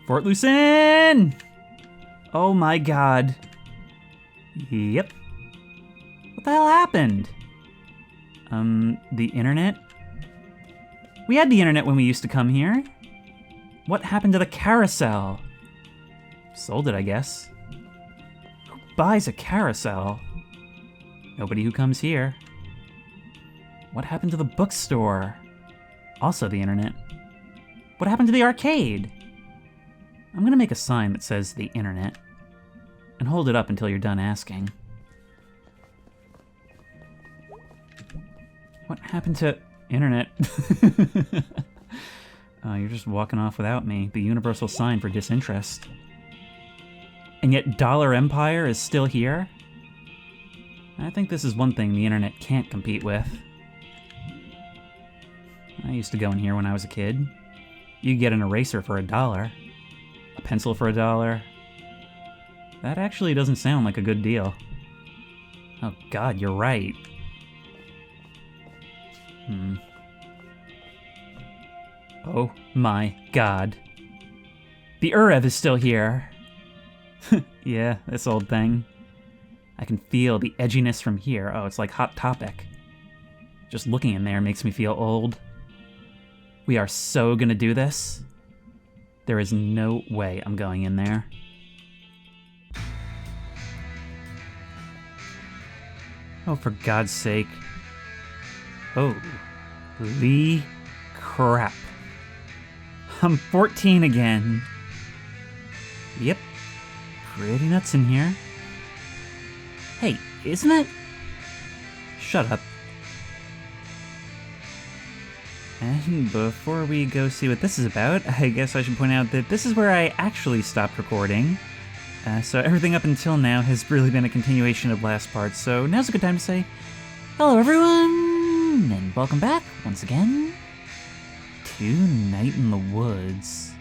Fort Lucin! Oh my god. Yep. What the hell happened? The internet? We had the internet when we used to come here. What happened to the carousel? Sold it, I guess. Who buys a carousel? Nobody who comes here. What happened to the bookstore? Also the internet. What happened to the arcade? I'm gonna make a sign that says the internet and hold it up until you're done asking. What happened to internet? You're just walking off without me. The universal sign for disinterest. And yet Dollar Empire is still here? I think this is one thing the internet can't compete with. I used to go in here when I was a kid. You could get an eraser for $1, a pencil for $1. That actually doesn't sound like a good deal. Oh god, you're right. Oh my god. The Urev is still here. Yeah, this old thing. I can feel the edginess from here. Oh, it's like Hot Topic. Just looking in there makes me feel old. We are so gonna do this. There is no way I'm going in there. Oh, for God's sake. Holy crap. I'm 14 again. Yep. Pretty nuts in here. Hey, isn't that... Shut up. And before we go see what this is about, I guess I should point out that this is where I actually stopped recording. So everything up until now has really been a continuation of last part, so now's a good time to say, hello everyone, and welcome back, once again, to Night in the Woods.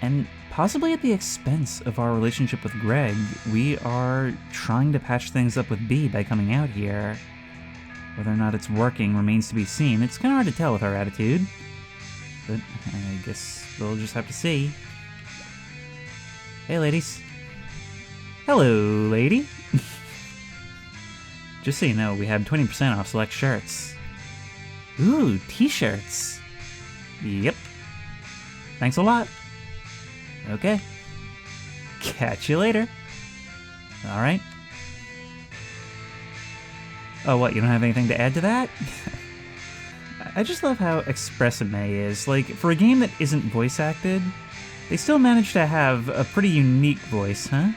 And possibly at the expense of our relationship with Gregg, we are trying to patch things up with B by coming out here. Whether or not it's working remains to be seen. It's kind of hard to tell with our attitude, but I guess we'll just have to see. Hey, ladies. Hello, lady. Just so you know, we have 20% off select shirts. Ooh, t-shirts. Yep. Thanks a lot. Okay. Catch you later. All right. Oh, what, you don't have anything to add to that? I just love how expressive May is. Like, for a game that isn't voice acted, they still manage to have a pretty unique voice, huh?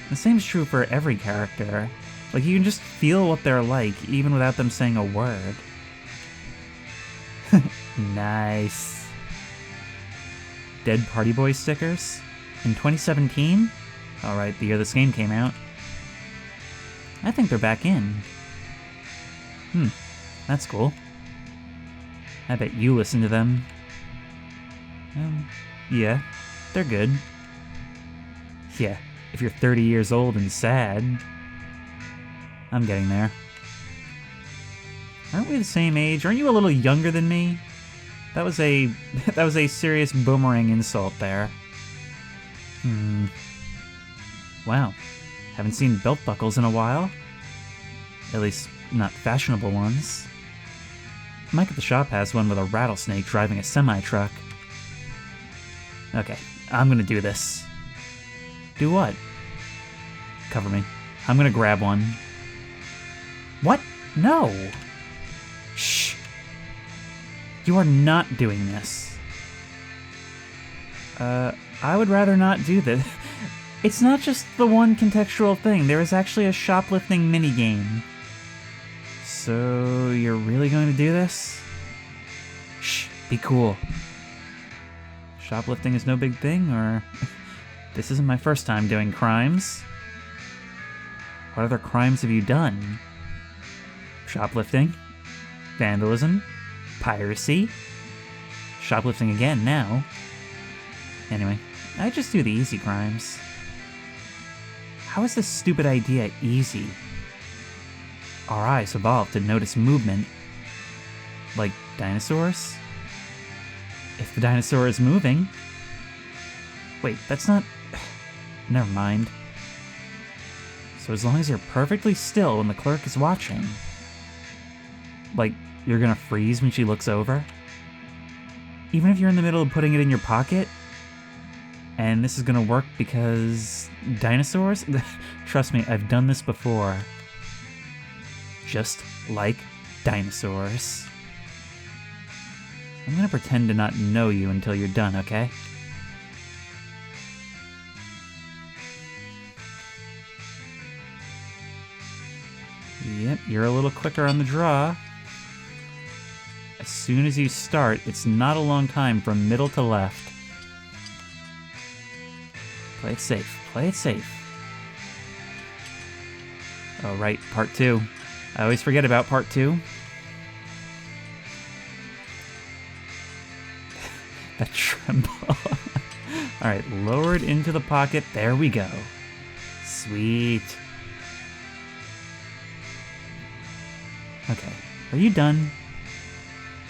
The same is true for every character. Like, you can just feel what they're like, even without them saying a word. Nice. Dead Party Boy stickers? In 2017? Alright, the year this game came out. I think they're back in. That's cool. I bet you listen to them. Yeah, they're good. Yeah, if you're 30 years old and sad. I'm getting there. Aren't we the same age? Aren't you a little younger than me? That was a serious boomerang insult there. Wow. Haven't seen belt buckles in a while. At least, not fashionable ones. Mike at the shop has one with a rattlesnake driving a semi-truck. Okay, I'm gonna do this. Do what? Cover me. I'm gonna grab one. What? No! Shh! You are not doing this. I would rather not do this. It's not just the one contextual thing. There is actually a shoplifting minigame. So, you're really going to do this? Shh, be cool. Shoplifting is no big thing, or... This isn't my first time doing crimes. What other crimes have you done? Shoplifting? Vandalism? Piracy? Shoplifting again now. Anyway, I just do the easy crimes. How is this stupid idea easy? Our eyes evolved to notice movement. Like dinosaurs? If the dinosaur is moving, Wait, that's not... Never mind. So as long as you're perfectly still when the clerk is watching... Like, you're gonna freeze when she looks over? Even if you're in the middle of putting it in your pocket? And this is gonna work because... dinosaurs? Trust me, I've done this before. Just like dinosaurs. I'm gonna pretend to not know you until you're done, okay? Yep, you're a little quicker on the draw. As soon as you start, it's not a long time from middle to left. Play it safe. Play it safe. Oh, right, part 2. I always forget about part 2. That tremble. Alright, lowered into the pocket. There we go. Sweet. Okay, are you done?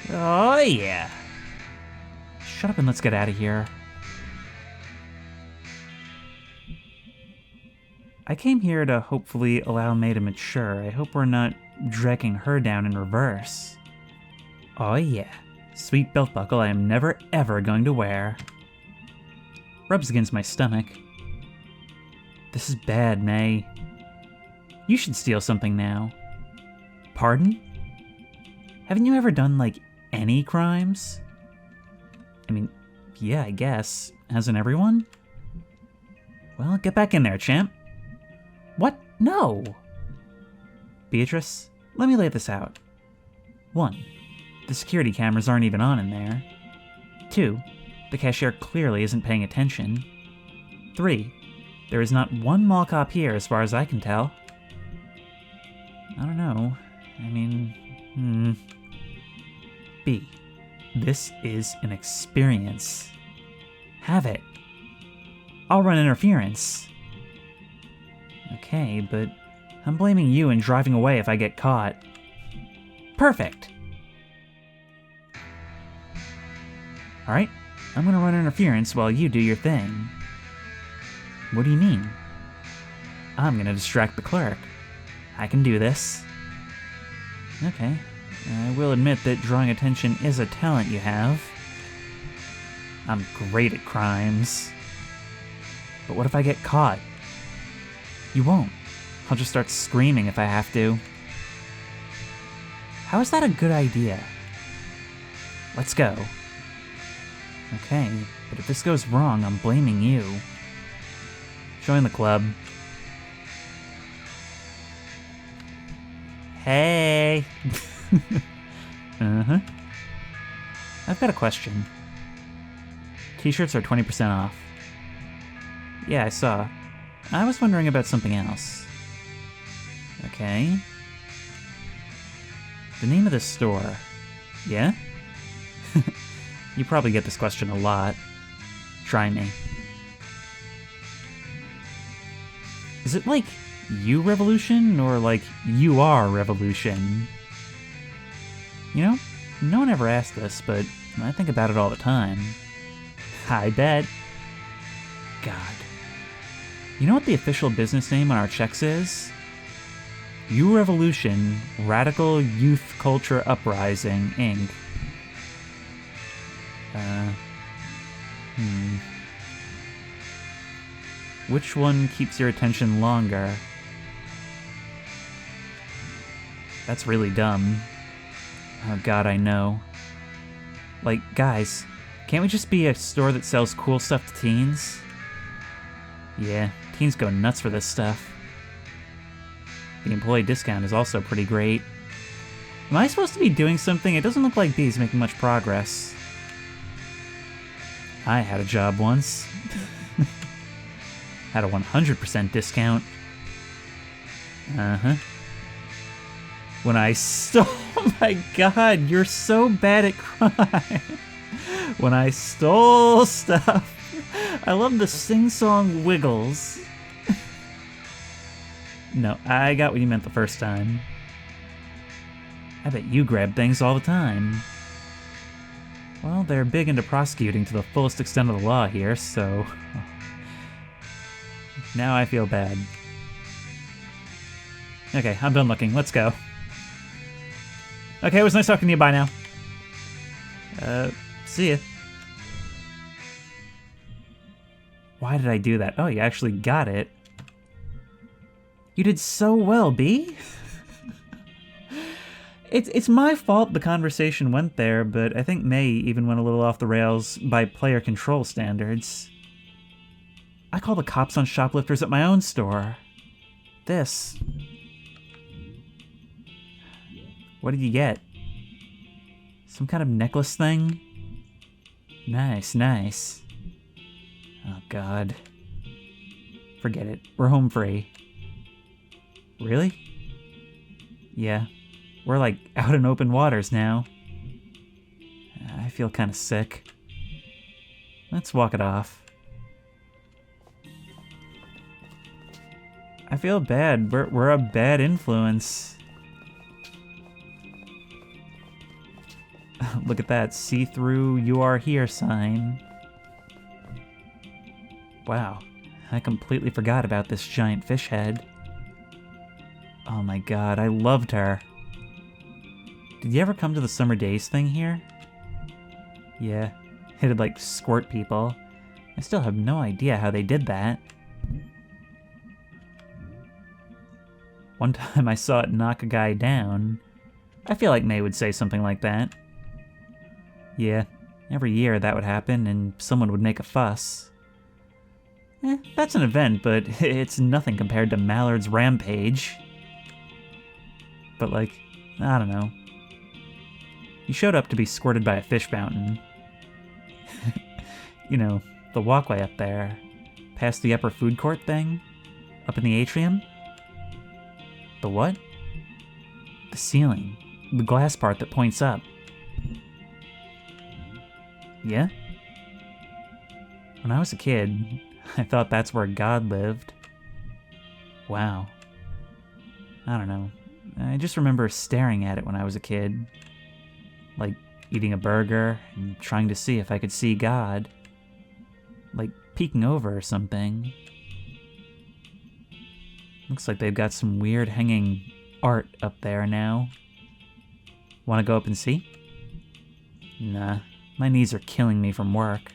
Oh, yeah. Shut up and let's get out of here. I came here to hopefully allow May to mature. I hope we're not dragging her down in reverse. Oh yeah, sweet belt buckle I am never ever going to wear. Rubs against my stomach. This is bad, May. You should steal something now. Pardon? Haven't you ever done, like, any crimes? I mean, yeah, I guess. Hasn't everyone? Well, get back in there, champ. What? No! Beatrice, let me lay this out. 1. The security cameras aren't even on in there. 2. The cashier clearly isn't paying attention. 3. There is not one mall cop here as far as I can tell. I don't know. I mean, B. This is an experience. Have it. I'll run interference. Okay, but I'm blaming you and driving away if I get caught. Perfect! Alright, I'm gonna run interference while you do your thing. What do you mean? I'm gonna distract the clerk. I can do this. Okay, I will admit that drawing attention is a talent you have. I'm great at crimes. But what if I get caught? You won't. I'll just start screaming if I have to. How is that a good idea? Let's go. Okay, but if this goes wrong, I'm blaming you. Join the club. Hey! Uh-huh. I've got a question. T-shirts are 20% off. Yeah, I saw. I was wondering about something else. Okay. The name of this store. Yeah? You probably get this question a lot. Try me. Is it like you revolution or like you are revolution? You know, no one ever asked this, but I think about it all the time. I bet. God. You know what the official business name on our checks is? U Revolution Radical Youth Culture Uprising, Inc. Which one keeps your attention longer? That's really dumb. Oh god, I know. Like, guys, can't we just be a store that sells cool stuff to teens? Yeah, teens go nuts for this stuff. The employee discount is also pretty great. Am I supposed to be doing something? It doesn't look like B's making much progress. I had a job once. Had a 100% discount. Uh-huh. When I stole... Oh my god, you're so bad at crime. When I stole stuff. I love the sing-song wiggles. No, I got what you meant the first time. I bet you grab things all the time. Well, they're big into prosecuting to the fullest extent of the law here, so... Now I feel bad. Okay, I'm done looking. Let's go. Okay, it was nice talking to you. Bye now. See ya. Why did I do that? Oh, you actually got it. You did so well, B. It's my fault the conversation went there, but I think May even went a little off the rails by player control standards. I call the cops on shoplifters at my own store. This. What did you get? Some kind of necklace thing? Nice, nice. Oh, God. Forget it. We're home free. Really? Yeah. We're, like, out in open waters now. I feel kind of sick. Let's walk it off. I feel bad. We're a bad influence. Look at that see-through "you are here" sign. Wow, I completely forgot about this giant fish head. Oh my god, I loved her. Did you ever come to the summer days thing here? Yeah, it'd like squirt people. I still have no idea how they did that. One time I saw it knock a guy down. I feel like May would say something like that. Yeah, every year that would happen and someone would make a fuss. That's an event, but it's nothing compared to Mallard's rampage. But like, I don't know. You showed up to be squirted by a fish fountain. You know, the walkway up there, past the upper food court thing, up in the atrium. The what? The ceiling, the glass part that points up. Yeah? When I was a kid, I thought that's where God lived. Wow. I don't know. I just remember staring at it when I was a kid. Like eating a burger and trying to see if I could see God. Like peeking over or something. Looks like they've got some weird hanging art up there now. Want to go up and see? Nah, my knees are killing me from work.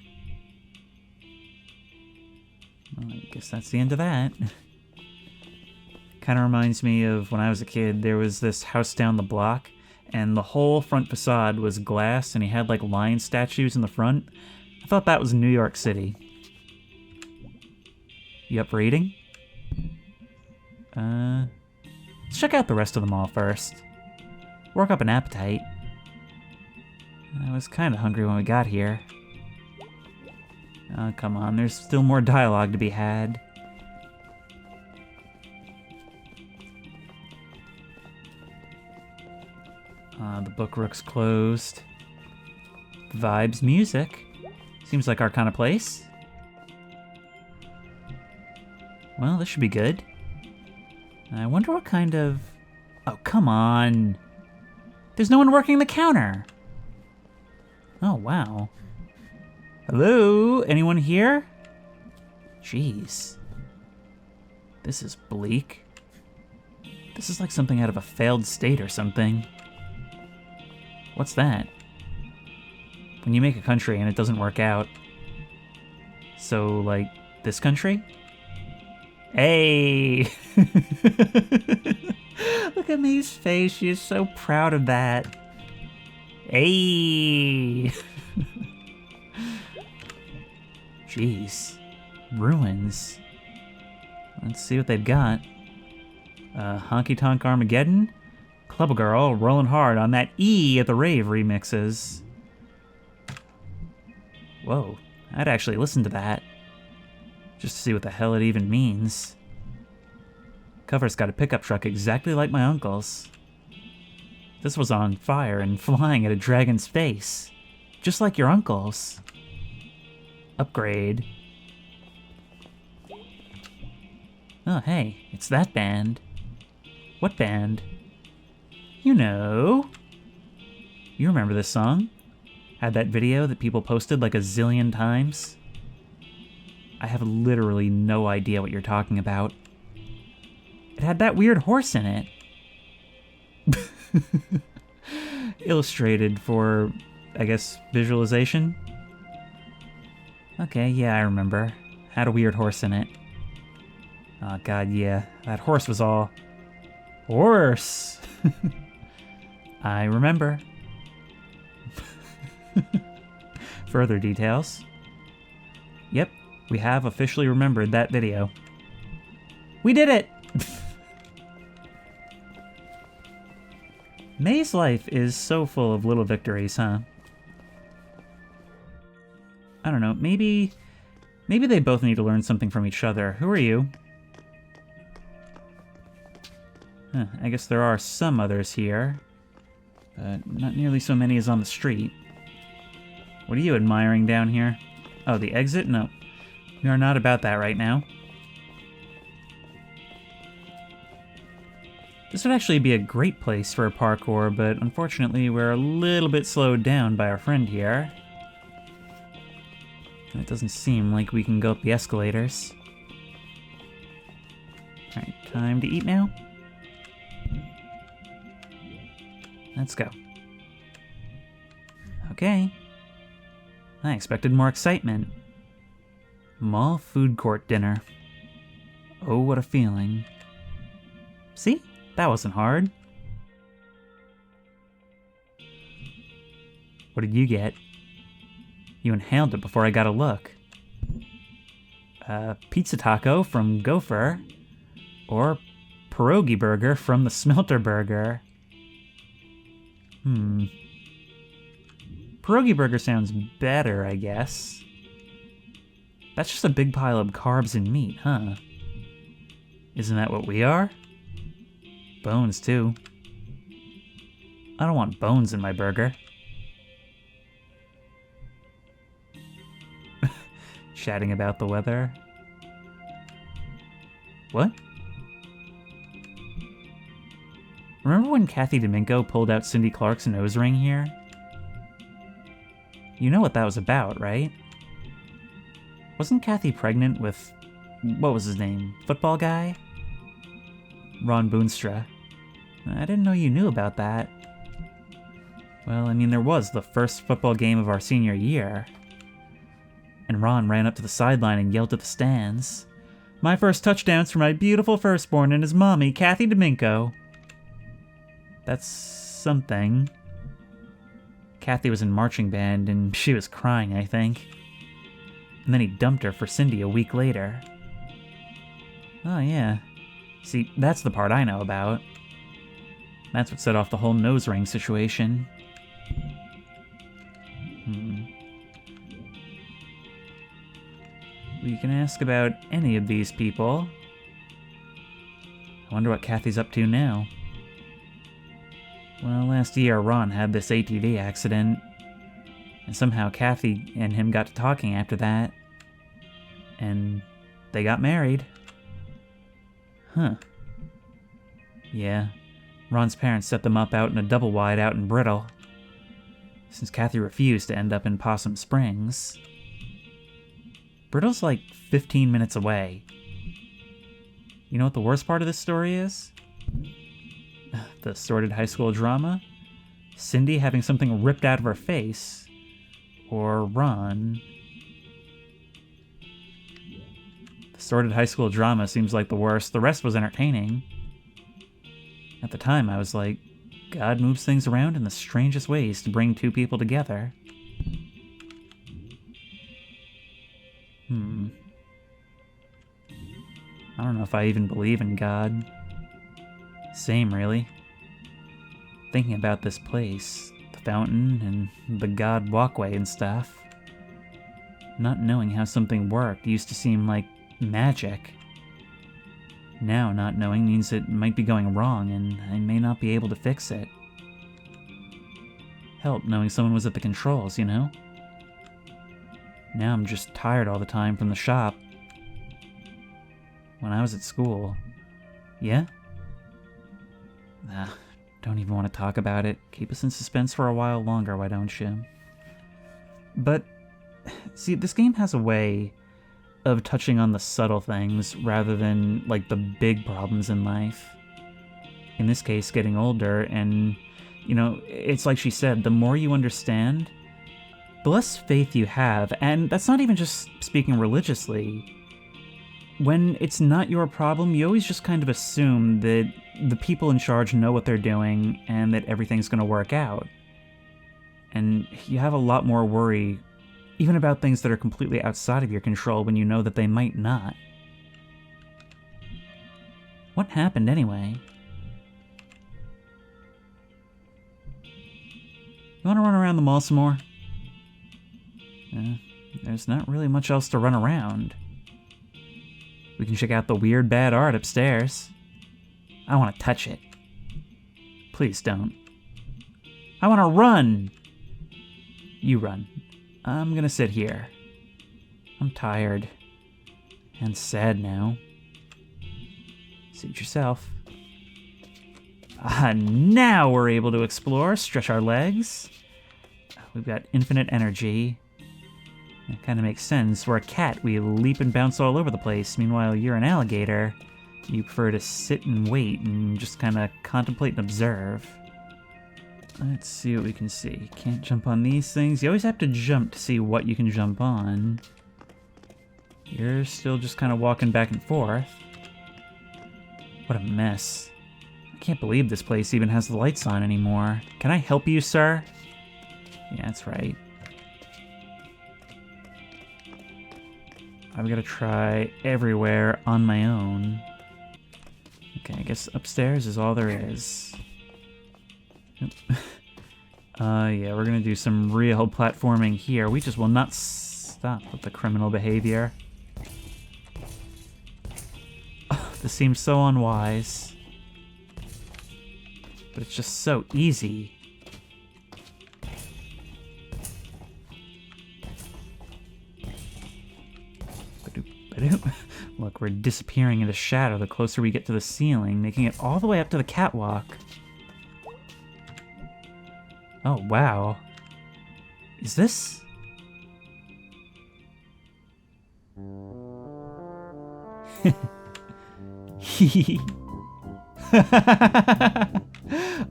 Well, I guess that's the end of that. Kind of reminds me of when I was a kid, there was this house down the block, and the whole front facade was glass, and he had like lion statues in the front. I thought that was New York City. You up for eating? Let's check out the rest of the mall first. Work up an appetite. I was kind of hungry when we got here. Oh, come on, there's still more dialogue to be had. The book rook's closed. Vibes music. Seems like our kind of place. Well, this should be good. I wonder what kind of... Oh, come on. There's no one working the counter. Oh, wow. Hello? Anyone here? Jeez. This is bleak. This is like something out of a failed state or something. What's that? When you make a country and it doesn't work out. So, like, this country? Hey! Look at May's face. She is so proud of that. Hey! Jeez. Ruins. Let's see what they've got. Honky Tonk Armageddon? Club Girl rolling hard on that E at the rave remixes. Whoa, I'd actually listen to that. Just to see what the hell it even means. Cover's got a pickup truck exactly like my uncle's. This was on fire and flying at a dragon's face. Just like your uncle's. Upgrade. Oh, hey, it's that band. What band? You know. You remember this song? had that video that people posted like a zillion times. I have literally no idea what you're talking about. It had that weird horse in it. Illustrated for, I guess, visualization? Okay, yeah, I remember. Had a weird horse in it. Oh god, yeah. That horse was all... horse! I remember. Further details. Yep, we have officially remembered that video. We did it! May's life is so full of little victories, huh? I don't know, maybe they both need to learn something from each other. Who are you? Huh, I guess there are some others here, but not nearly so many as on the street. What are you admiring down here? Oh, the exit? No, we are not about that right now. This would actually be a great place for a parkour, but unfortunately we're a little bit slowed down by our friend here. And it doesn't seem like we can go up the escalators. Alright, time to eat now? Let's go. Okay. I expected more excitement. Mall food court dinner. Oh, what a feeling. See? That wasn't hard. What did you get? You inhaled it before I got a look. Pizza taco from Gopher, or pierogi burger from the Smelter Burger. Pierogi burger sounds better, I guess. That's just a big pile of carbs and meat, huh? Isn't that what we are? Bones, too. I don't want bones in my burger. Chatting about the weather. What? Remember when Kathy Domingo pulled out Cindy Clark's nose ring here? You know what that was about, right? Wasn't Kathy pregnant with... what was his name? Football guy? Ron Boonstra. I didn't know you knew about that. Well, I mean, there was the first football game of our senior year. And Ron ran up to the sideline and yelled at the stands, "My first touchdown's for my beautiful firstborn and his mommy, Kathy Domingo." That's something. Kathy was in marching band and she was crying, I think. And then he dumped her for Cindy a week later. Oh yeah. See, that's the part I know about. That's what set off the whole nose ring situation. We can ask about any of these people. I wonder what Kathy's up to now. Well, last year Ron had this ATV accident, and somehow Kathy and him got to talking after that, and they got married. Huh. Yeah, Ron's parents set them up out in a double wide out in Brittle, since Kathy refused to end up in Possum Springs. Brittle's like 15 minutes away. You know what the worst part of this story is? The sordid high school drama? Cindy having something ripped out of her face? Or Ron? The sordid high school drama seems like the worst. The rest was entertaining. At the time, I was like, God moves things around in the strangest ways to bring two people together. I don't know if I even believe in God. Same, really. Thinking about this place, the fountain, and the God walkway and stuff. Not knowing how something worked used to seem like magic. Now not knowing means it might be going wrong, and I may not be able to fix it. Help knowing someone was at the controls, you know? Now I'm just tired all the time from the shop. When I was at school... Yeah? Don't even want to talk about it. Keep us in suspense for a while longer, why don't you? But, see, this game has a way of touching on the subtle things rather than, like, the big problems in life. In this case, getting older, and, you know, it's like she said, the more you understand, the less faith you have, and that's not even just speaking religiously. When it's not your problem, you always just kind of assume that the people in charge know what they're doing and that everything's going to work out. And you have a lot more worry, even about things that are completely outside of your control, when you know that they might not. What happened anyway? You want to run around the mall some more? There's not really much else to run around. We can check out the weird bad art upstairs. I want to touch it. Please don't. I want to run! You run. I'm gonna sit here. I'm tired. And sad now. Suit yourself. Now we're able to explore, stretch our legs. We've got infinite energy. That kind of makes sense. We're a cat. We leap and bounce all over the place. Meanwhile, you're an alligator. You prefer to sit and wait and just kind of contemplate and observe. Let's see what we can see. Can't jump on these things. You always have to jump to see what you can jump on. You're still just kind of walking back and forth. What a mess. I can't believe this place even has the lights on anymore. Can I help you, sir? Yeah, that's right. I've got to try everywhere on my own. Okay, I guess upstairs is all there is. Yeah, we're gonna do some real platforming here. We just will not stop with the criminal behavior. Oh, this seems so unwise. But it's just so easy. Look, we're disappearing into shadow the closer we get to the ceiling, making it all the way up to the catwalk. Oh, wow. Is this?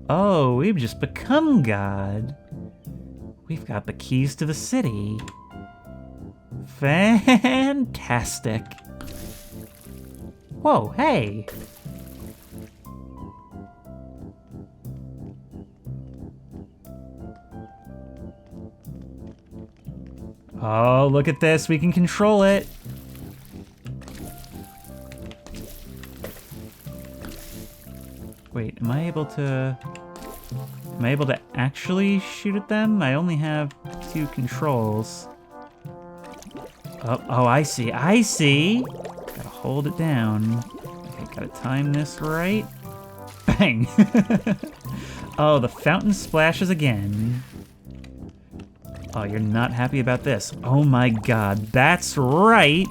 Oh, we've just become God. We've got the keys to the city. Fantastic. Whoa, hey. Oh, look at this. We can control it. Wait, am I able to actually shoot at them? I only have 2 controls. Oh, I see. Gotta hold it down. Okay, gotta time this right. Bang! Oh, the fountain splashes again. Oh, you're not happy about this. Oh my god, that's right!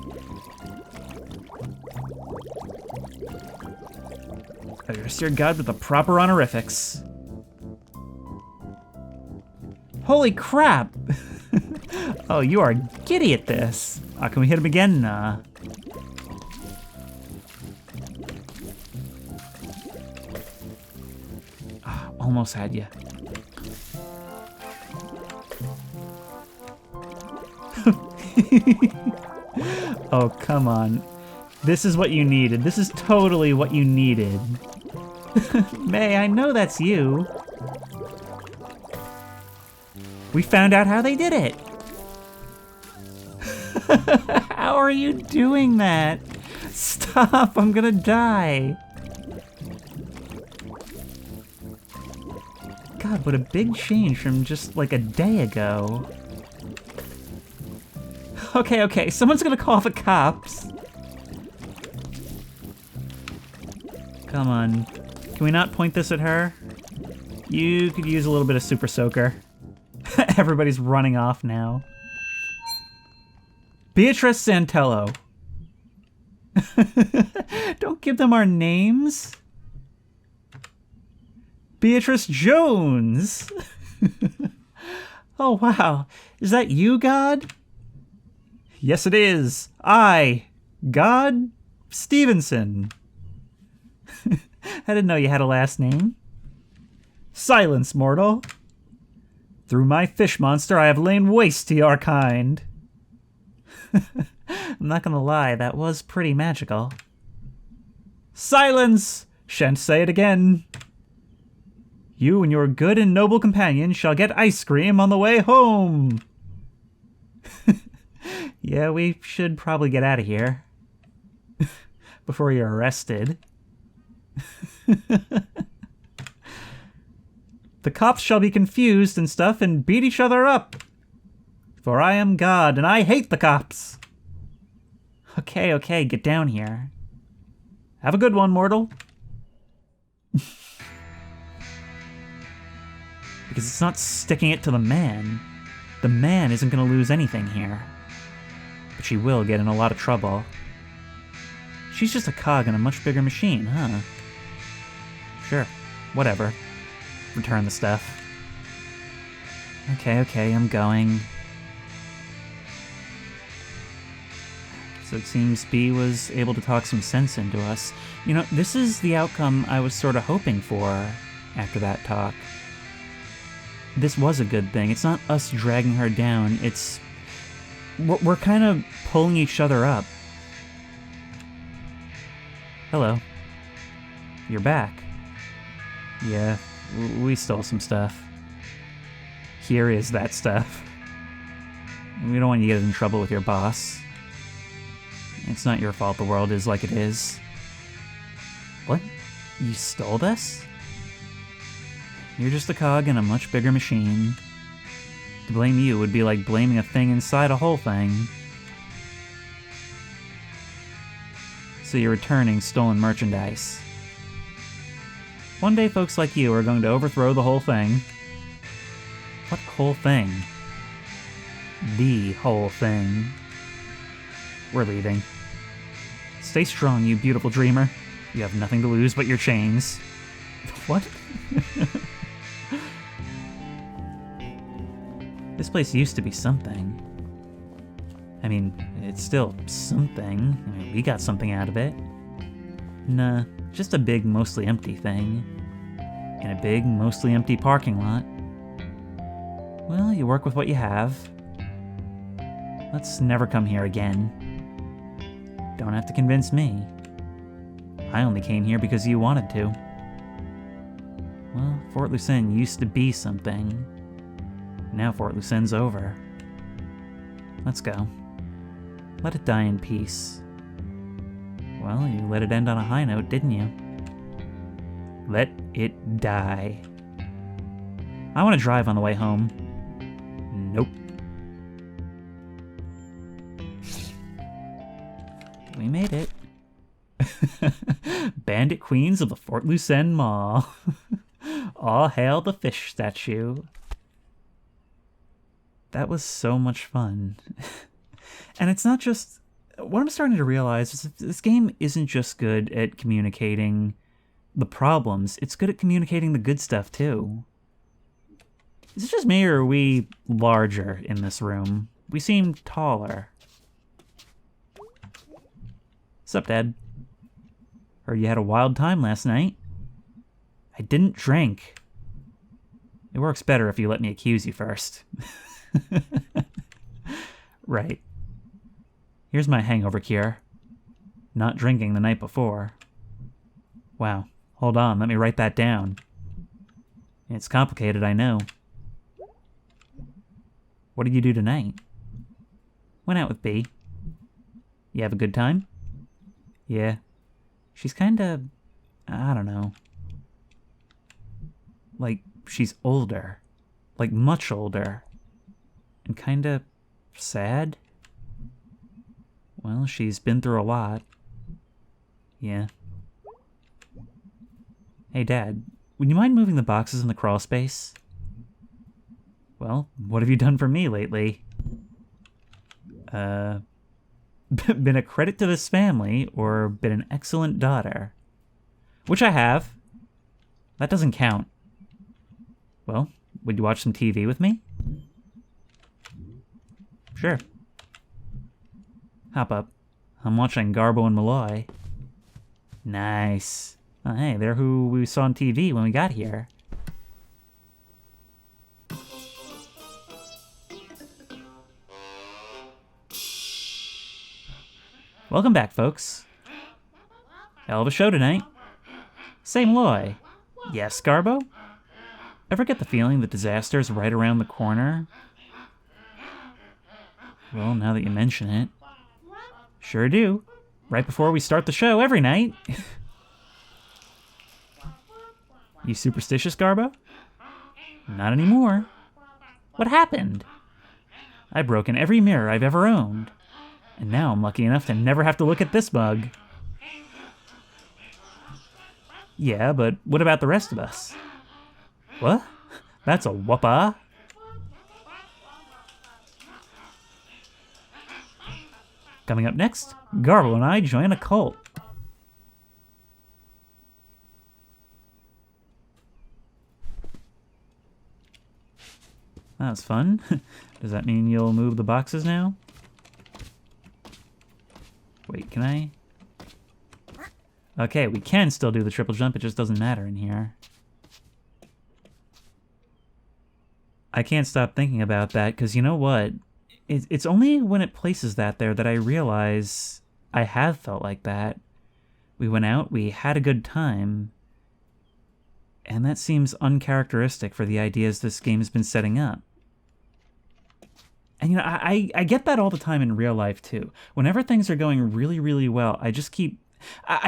Address your god with the proper honorifics. Holy crap! Oh, you are giddy at this. Can we hit him again? Nah. Almost had you. Oh, come on. This is what you needed. This is totally what you needed. May, I know that's you. We found out how they did it. How are you doing that? Stop, I'm gonna die. God, what a big change from just like a day ago. Okay, someone's gonna call the cops. Come on. Can we not point this at her? You could use a little bit of Super Soaker. Everybody's running off now. Beatrice Santello. Don't give them our names. Beatrice Jones. Oh, wow. Is that you, God? Yes, it is. I, God Stevenson. I didn't know you had a last name. Silence, mortal. Through my fish monster, I have lain waste to your kind. I'm not gonna lie, that was pretty magical. Silence! Shan't say it again. You and your good and noble companion shall get ice cream on the way home. Yeah, we should probably get out of here. Before you're arrested. The cops shall be confused and stuff and beat each other up. For I am God and I hate the cops. Okay, get down here. Have a good one, mortal. Because it's not sticking it to the man. The man isn't going to lose anything here. But she will get in a lot of trouble. She's just a cog in a much bigger machine, huh? Sure, whatever. Return the stuff. Okay, I'm going. So it seems B was able to talk some sense into us. You know, this is the outcome I was sort of hoping for after that talk. This was a good thing. It's not us dragging her down. It's... We're kind of pulling each other up. Hello. You're back. Yeah, we stole some stuff. Here is that stuff. We don't want you to get in trouble with your boss. It's not your fault the world is like it is. What? You stole this? You're just a cog in a much bigger machine. To blame you would be like blaming a thing inside a whole thing. So you're returning stolen merchandise. One day folks like you are going to overthrow the whole thing. What whole thing? The whole thing. We're leaving. Stay strong, you beautiful dreamer. You have nothing to lose but your chains. What? This place used to be something. I mean, it's still something. I mean, we got something out of it. Nah, just a big, mostly empty thing. In a big, mostly empty parking lot. Well, you work with what you have. Let's never come here again. Don't have to convince me. I only came here because you wanted to. Well, Fort Lucenne used to be something. Now Fort Lucenne's over. Let's go. Let it die in peace. Well, you let it end on a high note, didn't you? Let it die. I want to drive on the way home. Nope. We made it. Bandit Queens of the Fort Lucenne Mall. All hail the fish statue. That was so much fun. And it's not just... What I'm starting to realize is that this game isn't just good at communicating the problems, it's good at communicating the good stuff too. Is it just me, or are we larger in this room? We seem taller. Sup, Dad? Heard you had a wild time last night. I didn't drink. It works better if you let me accuse you first. Right. Here's my hangover cure. Not drinking the night before. Wow. Hold on, let me write that down. It's complicated, I know. What did you do tonight? Went out with B. You have a good time? Yeah. She's kinda... I don't know. Like, she's older. Like, much older. And kinda... sad? Well, she's been through a lot. Yeah. Hey, Dad, would you mind moving the boxes in the crawl space? Well, what have you done for me lately? Been a credit to this family, or been an excellent daughter? Which I have. That doesn't count. Well, would you watch some TV with me? Sure. Hop up. I'm watching Garbo and Malloy. Nice. Oh, hey, they're who we saw on TV when we got here. Welcome back, folks. Hell of a show tonight. Say, Malloy. Yes, Garbo? Ever get the feeling that disaster is right around the corner? Well, now that you mention it. Sure do. Right before we start the show every night. You superstitious, Garbo? Not anymore. What happened? I've broken every mirror I've ever owned. And now I'm lucky enough to never have to look at this mug. Yeah, but what about the rest of us? What? That's a whoppa. Coming up next, Garbo and I join a cult. That was fun. Does that mean you'll move the boxes now? Wait, can I? Okay, we can still do the triple jump, it just doesn't matter in here. I can't stop thinking about that, because you know what? It's only when it places that there that I realize I have felt like that. We went out, we had a good time, and that seems uncharacteristic for the ideas this game has been setting up. And you know, I get that all the time in real life too. Whenever things are going really, really well, I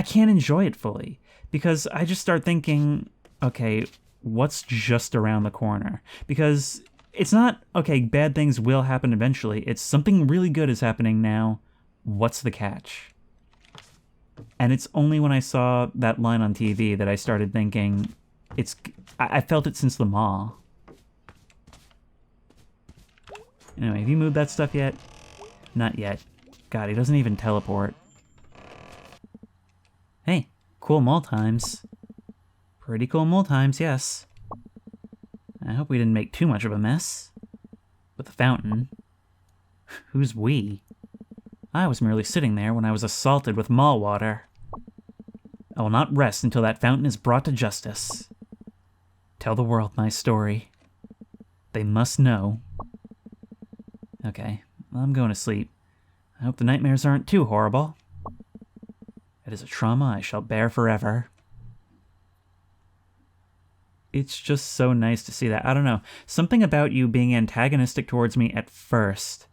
can't enjoy it fully, because I just start thinking, okay, what's just around the corner? Because it's not, okay, bad things will happen eventually. It's something really good is happening now. What's the catch? And it's only when I saw that line on TV that I started thinking, I felt it since the mall. Anyway, have you moved that stuff yet? Not yet. God, he doesn't even teleport. Hey, cool mall times. Pretty cool mall times, yes. I hope we didn't make too much of a mess. With the fountain. Who's we? I was merely sitting there when I was assaulted with mall water. I will not rest until that fountain is brought to justice. Tell the world my story. They must know. Okay, well, I'm going to sleep. I hope the nightmares aren't too horrible. It is a trauma I shall bear forever. It's just so nice to see that. I don't know. Something about you being antagonistic towards me at first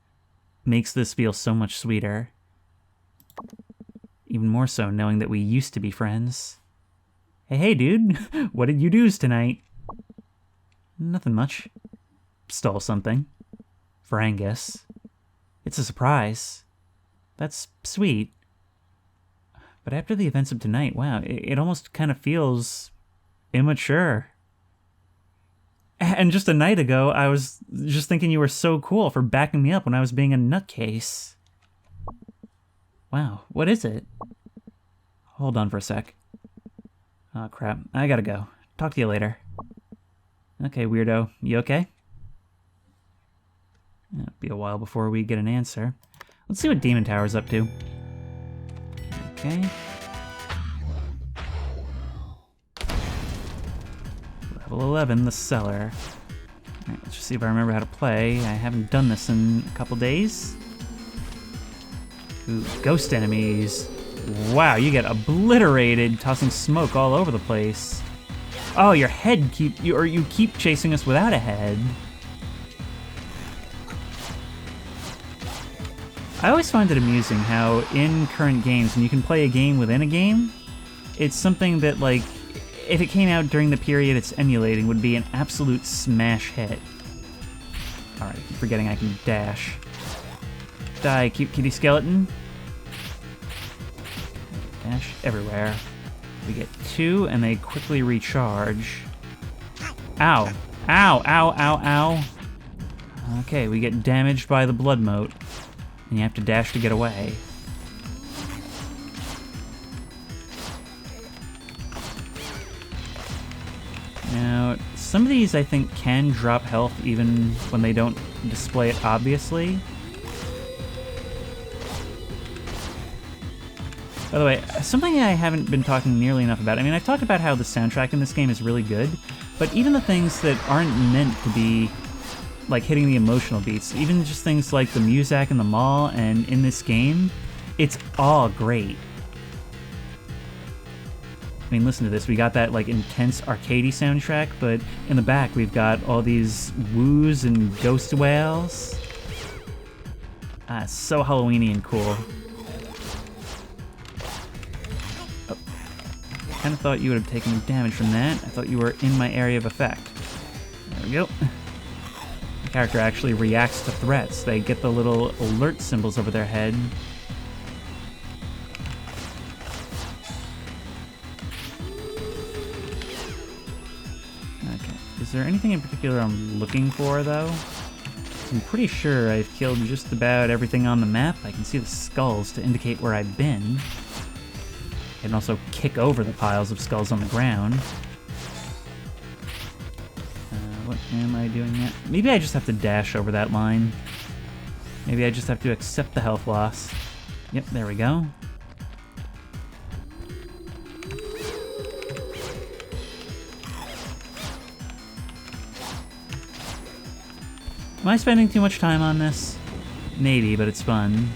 makes this feel so much sweeter. Even more so knowing that we used to be friends. Hey, dude. What did you do tonight? Nothing much. Stole something. For Angus. It's a surprise. That's sweet. But after the events of tonight, wow, it almost kind of feels immature. And just a night ago, I was just thinking you were so cool for backing me up when I was being a nutcase. Wow, what is it? Hold on for a sec. Oh, crap. I gotta go. Talk to you later. Okay, weirdo. You okay? It'll be a while before we get an answer. Let's see what Demon Tower's up to. Okay. Level 11, the cellar. Alright, let's just see if I remember how to play. I haven't done this in a couple days. Ooh, ghost enemies. Wow, you get obliterated, tossing smoke all over the place. Oh, your head you keep chasing us without a head. I always find it amusing how in current games, when you can play a game within a game, it's something that, like, if it came out during the period it's emulating, would be an absolute smash hit. Alright, keep forgetting I can dash. Die, cute kitty skeleton. Dash everywhere. We get 2, and they quickly recharge. Ow. Ow, ow, ow, ow. Okay, we get damaged by the blood moat. And you have to dash to get away. Now, some of these I think can drop health even when they don't display it obviously. By the way, something I haven't been talking nearly enough about, I mean, I talked about how the soundtrack in this game is really good, but even the things that aren't meant to be, like, hitting the emotional beats, even just things like the Muzak in the mall and in this game, it's all great. I mean, listen to this. We got that, like, intense arcadey soundtrack, but in the back we've got all these woos and ghost wails. It's so Halloween-y and cool. I kind of thought you would have taken damage from that. I thought you were in my area of effect. There we go. The character actually reacts to threats. They get the little alert symbols over their head. Okay. Is there anything in particular I'm looking for, though? I'm pretty sure I've killed just about everything on the map. I can see the skulls to indicate where I've been. I can also kick over the piles of skulls on the ground. What am I doing now? Maybe I just have to dash over that line. Maybe I just have to accept the health loss. Yep, there we go. Am I spending too much time on this? Maybe, but it's fun.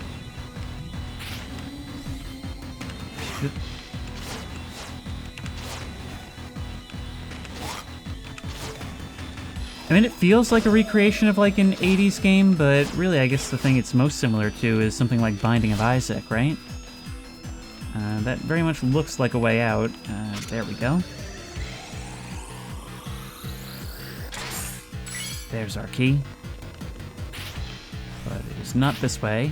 I mean, it feels like a recreation of like an 80s game, but really I guess the thing it's most similar to is something like Binding of Isaac, right? That very much looks like a way out. There we go. There's our key. But it is not this way.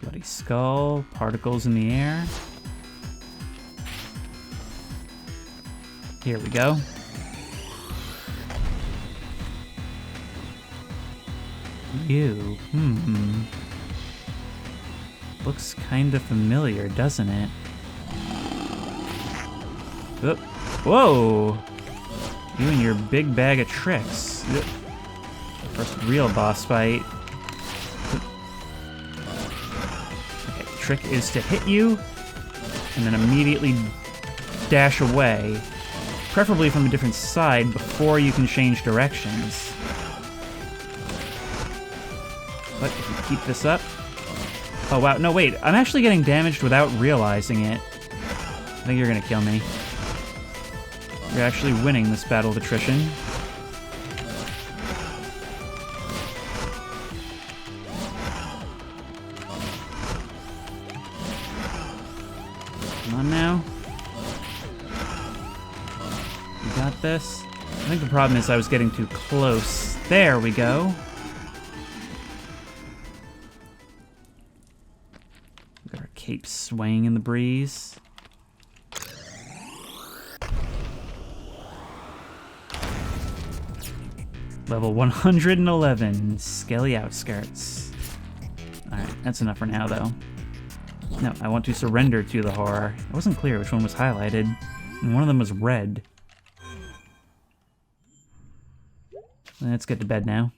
Bloody skull, particles in the air. Here we go. You, looks kinda familiar, doesn't it? Oop. Whoa! You and your big bag of tricks. Oop. First real boss fight. Okay, the trick is to hit you, and then immediately dash away. Preferably from a different side before you can change directions. But if you keep this up... Oh wow, no wait, I'm actually getting damaged without realizing it. I think you're gonna kill me. You're actually winning this battle of attrition. Come on now. You got this. I think the problem is I was getting too close. There we go. Got our cape swaying in the breeze. Level 111, Skelly Outskirts. Alright, that's enough for now, though. No, I want to surrender to the horror. It wasn't clear which one was highlighted, and one of them was red. Let's get to bed now.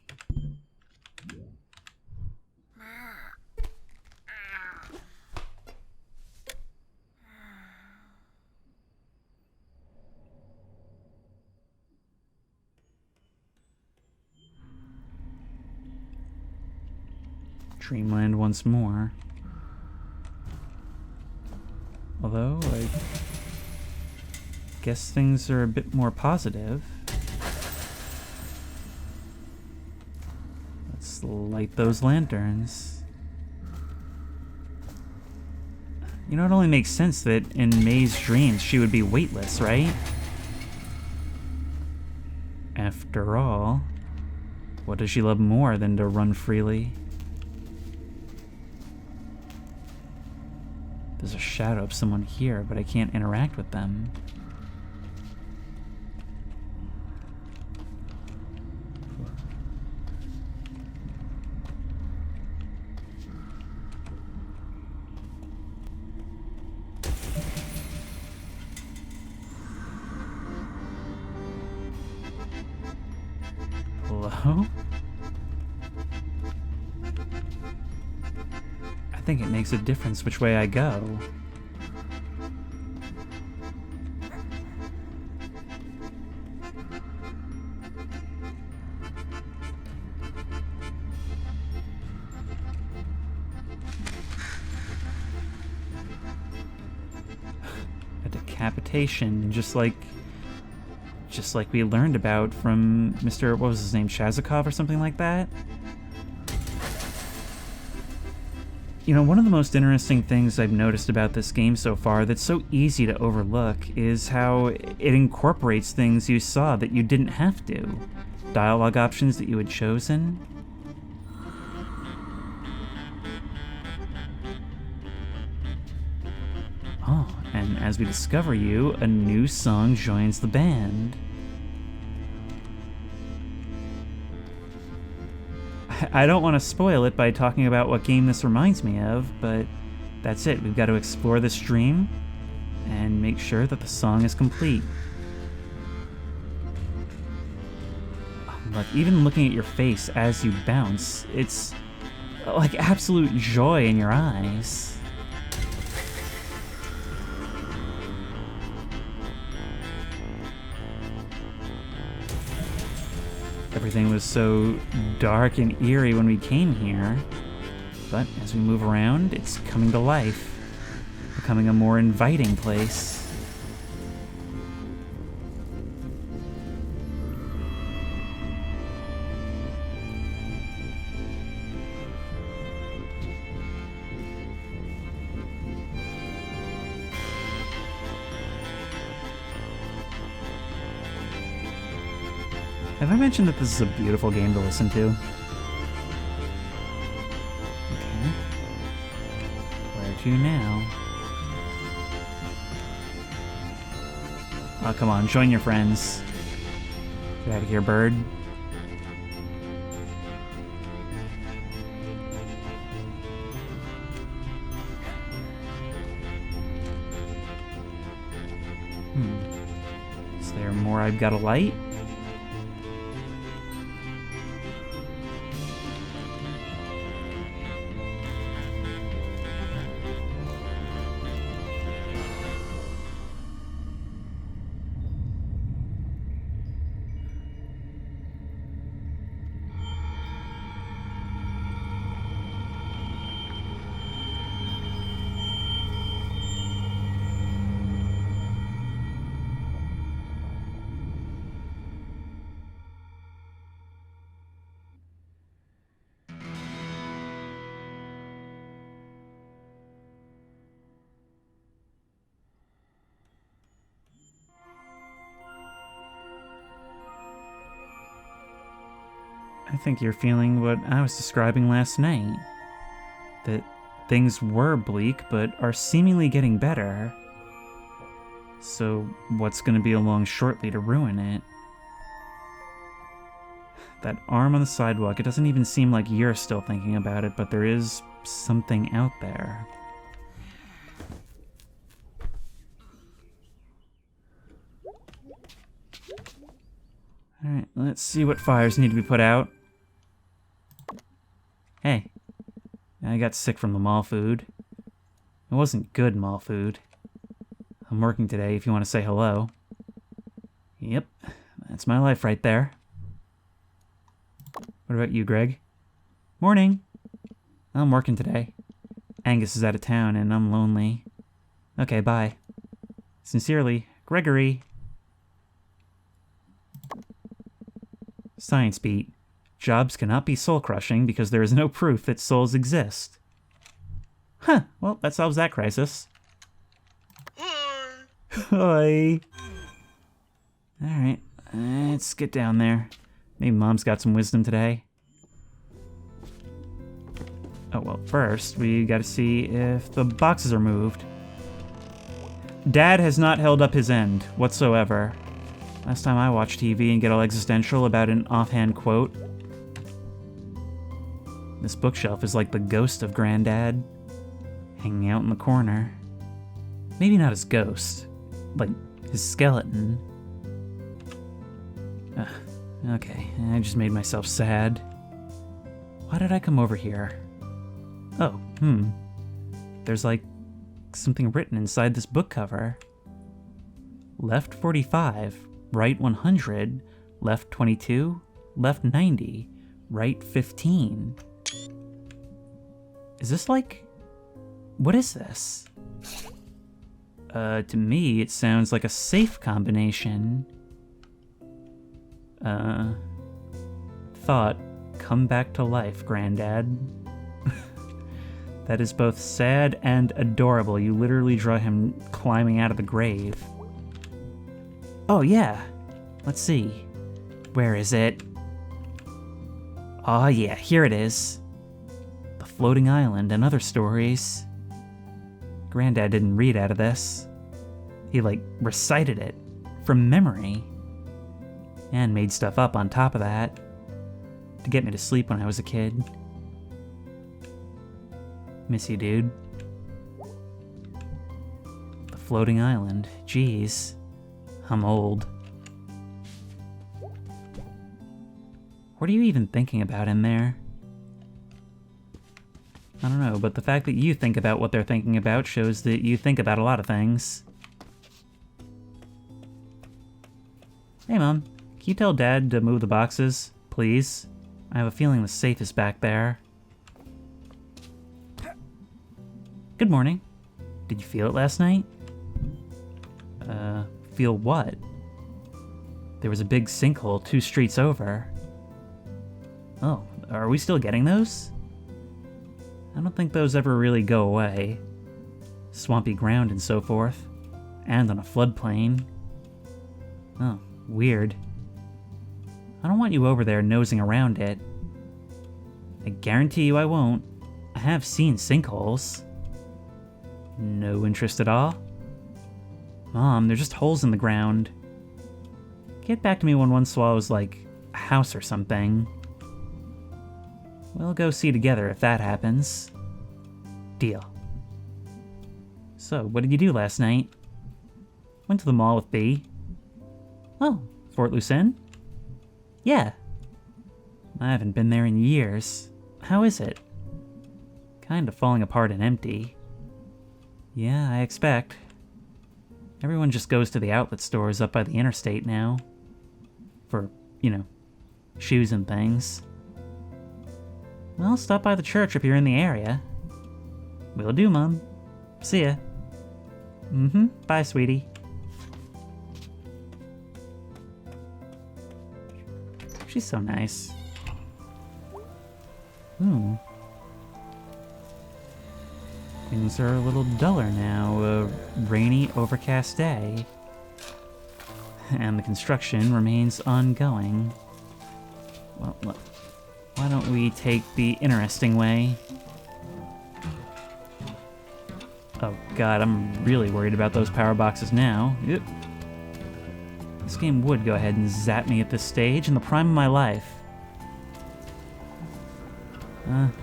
Dreamland once more. Although, I guess things are a bit more positive. Let's light those lanterns. You know, it only makes sense that in May's dreams she would be weightless, right? After all, what does she love more than to run freely? There's a shadow of someone here, but I can't interact with them. So? I think it makes a difference which way I go. A decapitation, just like we learned about from Mr. what was his name, Shazakov or something like that? You know, one of the most interesting things I've noticed about this game so far that's so easy to overlook is how it incorporates things you saw that you didn't have to. Dialogue options that you had chosen. Oh, and as we discover you, a new song joins the band. I don't want to spoil it by talking about what game this reminds me of, but that's it. We've got to explore this dream and make sure that the song is complete. Look, even looking at your face as you bounce, it's like absolute joy in your eyes. Everything was so dark and eerie when we came here, but as we move around, it's coming to life, becoming a more inviting place. Have I mentioned that this is a beautiful game to listen to? Okay. Where to now? Oh, come on, join your friends. Get out of here, bird. Is there more I've got to light? I think you're feeling what I was describing last night. That things were bleak, but are seemingly getting better. So what's going to be along shortly to ruin it? That arm on the sidewalk, it doesn't even seem like you're still thinking about it, but there is something out there. Alright, let's see what fires need to be put out. Hey, I got sick from the mall food. It wasn't good mall food. I'm working today if you want to say hello. Yep, that's my life right there. What about you, Gregg? Morning. I'm working today. Angus is out of town and I'm lonely. Okay, bye. Sincerely, Gregory. Science beat. Jobs cannot be soul-crushing because there is no proof that souls exist. Huh, well, that solves that crisis. Hi. Alright, let's get down there. Maybe Mom's got some wisdom today. Oh, well, first, we gotta see if the boxes are moved. Dad has not held up his end, whatsoever. Last time I watched TV and get all existential about an offhand quote. This bookshelf is like the ghost of Granddad, hanging out in the corner. Maybe not his ghost, like his skeleton. Okay, I just made myself sad. Why did I come over here? Oh, There's like something written inside this book cover. Left 45, right 100, left 22, left 90, right 15. Is this like... What is this? To me, it sounds like a safe combination. Thought, come back to life, Granddad. That is both sad and adorable. You literally draw him climbing out of the grave. Oh yeah, let's see. Where is it? Oh yeah, here it is. The Floating Island and Other Stories. Granddad didn't read out of this. He, like, recited it from memory. And made stuff up on top of that to get me to sleep when I was a kid. Miss you, dude. The Floating Island. Jeez. I'm old. What are you even thinking about in there? I don't know, but the fact that you think about what they're thinking about shows that you think about a lot of things. Hey, Mom. Can you tell Dad to move the boxes, please? I have a feeling the safe is back there. Good morning. Did you feel it last night? Feel what? There was a big sinkhole 2 streets over. Oh, are we still getting those? I don't think those ever really go away. Swampy ground and so forth. And on a floodplain. Oh, weird. I don't want you over there nosing around it. I guarantee you I won't. I have seen sinkholes. No interest at all? Mom, they're just holes in the ground. Get back to me when one swallows, like, a house or something. We'll go see together if that happens. Deal. So, what did you do last night? Went to the mall with B. Oh, Fort Lucin? Yeah. I haven't been there in years. How is it? Kind of falling apart and empty. Yeah, I expect. Everyone just goes to the outlet stores up by the interstate now. For, you know, shoes and things. Well, stop by the church if you're in the area. Will do, Mom. See ya. Bye, sweetie. She's so nice. Things are a little duller now. A rainy, overcast day. And the construction remains ongoing. Well, look. Why don't we take the interesting way? Oh god, I'm really worried about those power boxes now. Yep. This game would go ahead and zap me at this stage in the prime of my life.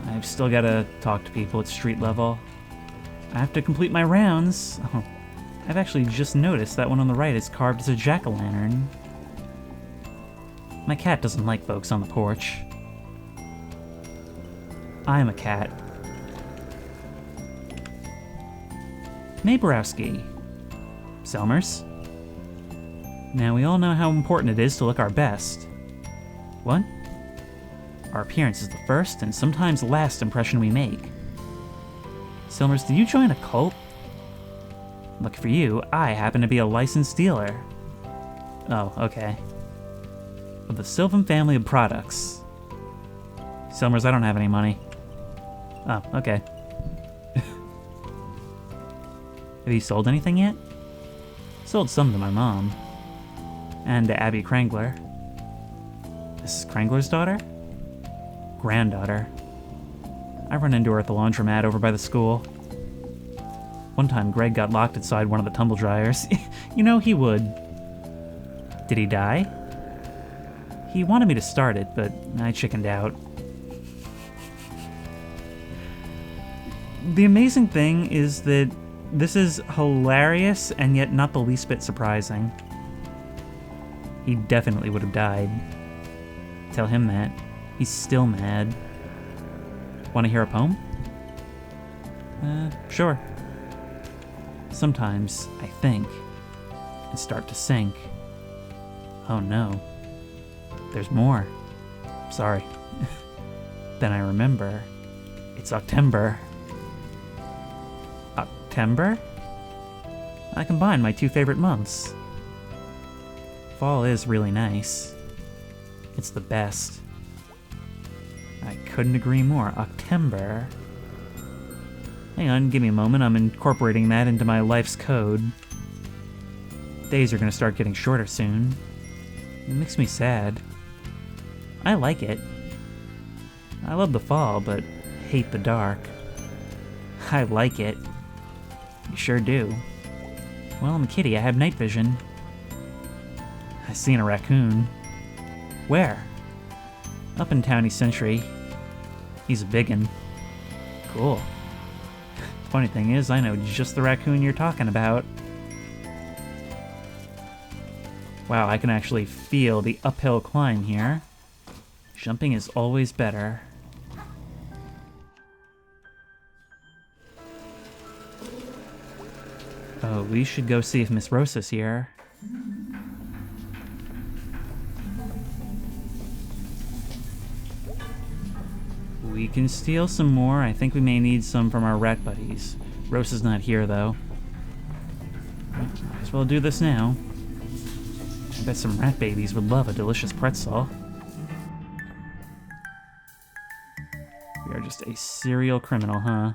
I've still gotta talk to people at street level. I have to complete my rounds. Oh, I've actually just noticed that one on the right is carved as a jack-o'-lantern. My cat doesn't like folks on the porch. I'm a cat. Neighborowski. Selmers. Now, we all know how important it is to look our best. What? Our appearance is the first and sometimes last impression we make. Selmers, did you join a cult? Lucky for you, I happen to be a licensed dealer. Oh, okay. Of the Sylvan family of products. Selmers, I don't have any money. Oh, okay. Have you sold anything yet? Sold some to my mom. And to Abby Krangler. This is Krangler's daughter? Granddaughter. I run into her at the laundromat over by the school. One time Gregg got locked inside one of the tumble dryers. You know, he would. Did he die? He wanted me to start it, but I chickened out. The amazing thing is that this is hilarious and yet not the least bit surprising. He definitely would have died. Tell him that. He's still mad. Want to hear a poem? Sure. Sometimes I think and start to sink. Oh no. There's more. Sorry. Then I remember. It's October. October? I combined my two favorite months. Fall is really nice. It's the best. I couldn't agree more. October. Hang on, give me a moment. I'm incorporating that into my life's code. Days are gonna start getting shorter soon. It makes me sad. I like it. I love the fall, but hate the dark. I like it. You sure do. Well, I'm a kitty. I have night vision. I seen a raccoon. Where? Up in Towny Century. He's a biggin. Cool. Funny thing is, I know just the raccoon you're talking about. Wow, I can actually feel the uphill climb here. Jumping is always better. Oh, we should go see if Miss Rosa's here. We can steal some more. I think we may need some from our rat buddies. Rosa's not here, though. Might as well do this now. I bet some rat babies would love a delicious pretzel. We are just a serial criminal, huh?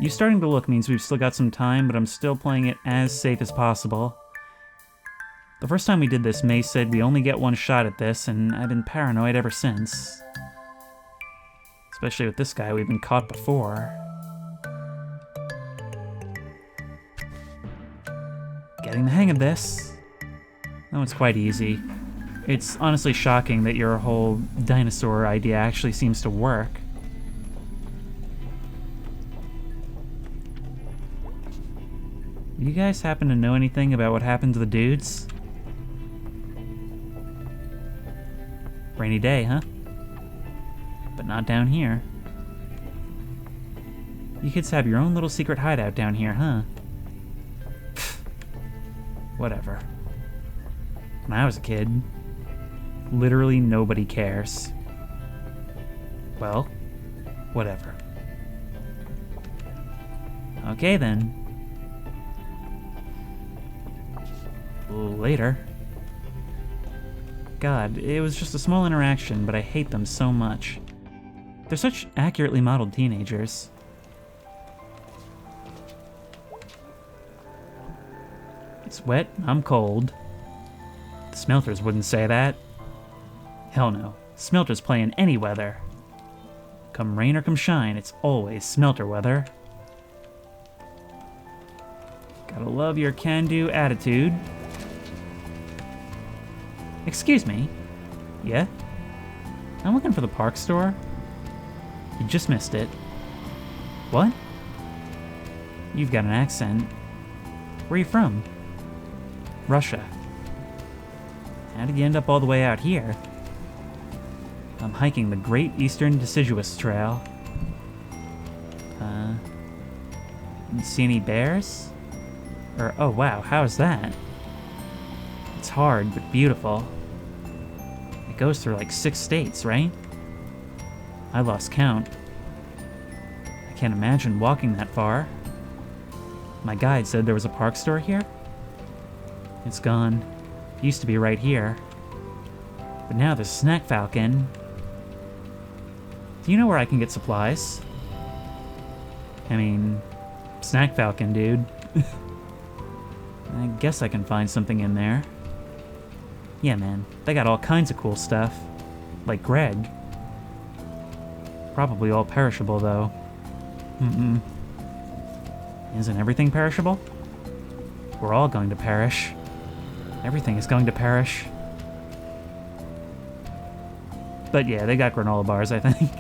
You starting to look means we've still got some time, but I'm still playing it as safe as possible. The first time we did this, May said we only get one shot at this, and I've been paranoid ever since. Especially with this guy, we've been caught before. Getting the hang of this. That one's quite easy. It's honestly shocking that your whole dinosaur idea actually seems to work. You guys happen to know anything about what happened to the dudes? Rainy day, huh? But not down here. You kids have your own little secret hideout down here, huh? Whatever. When I was a kid, literally nobody cares. Well, whatever. Okay then. Later. God, it was just a small interaction, but I hate them so much. They're such accurately modeled teenagers. It's wet, I'm cold. The Smelters wouldn't say that. Hell no. Smelters play in any weather. Come rain or come shine, it's always Smelter weather. Gotta love your can-do attitude. Excuse me? Yeah? I'm looking for the park store. You just missed it. What? You've got an accent. Where are you from? Russia. How did you end up all the way out here? I'm hiking the Great Eastern Deciduous Trail. You see any bears? Or, oh wow, how's that? It's hard, but beautiful. It goes through like 6 states, right? I lost count. I can't imagine walking that far. My guide said there was a park store here? It's gone. It used to be right here. But now there's Snack Falcon. Do you know where I can get supplies? I mean, Snack Falcon, dude. I guess I can find something in there. Yeah, man, they got all kinds of cool stuff. Like Gregg. Probably all perishable, though. Isn't everything perishable? We're all going to perish. Everything is going to perish. But yeah, they got granola bars, I think.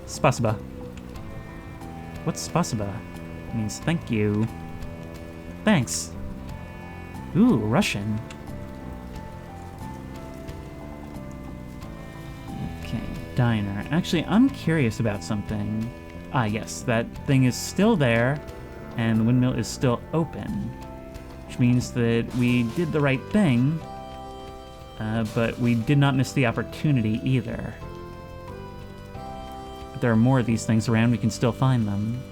Spasiba. What's spasiba? It means thank you. Thanks. Ooh, Russian. Okay, diner. Actually, I'm curious about something. Ah, yes, that thing is still there, and the windmill is still open. Which means that we did the right thing, but we did not miss the opportunity either. If there are more of these things around, we can still find them.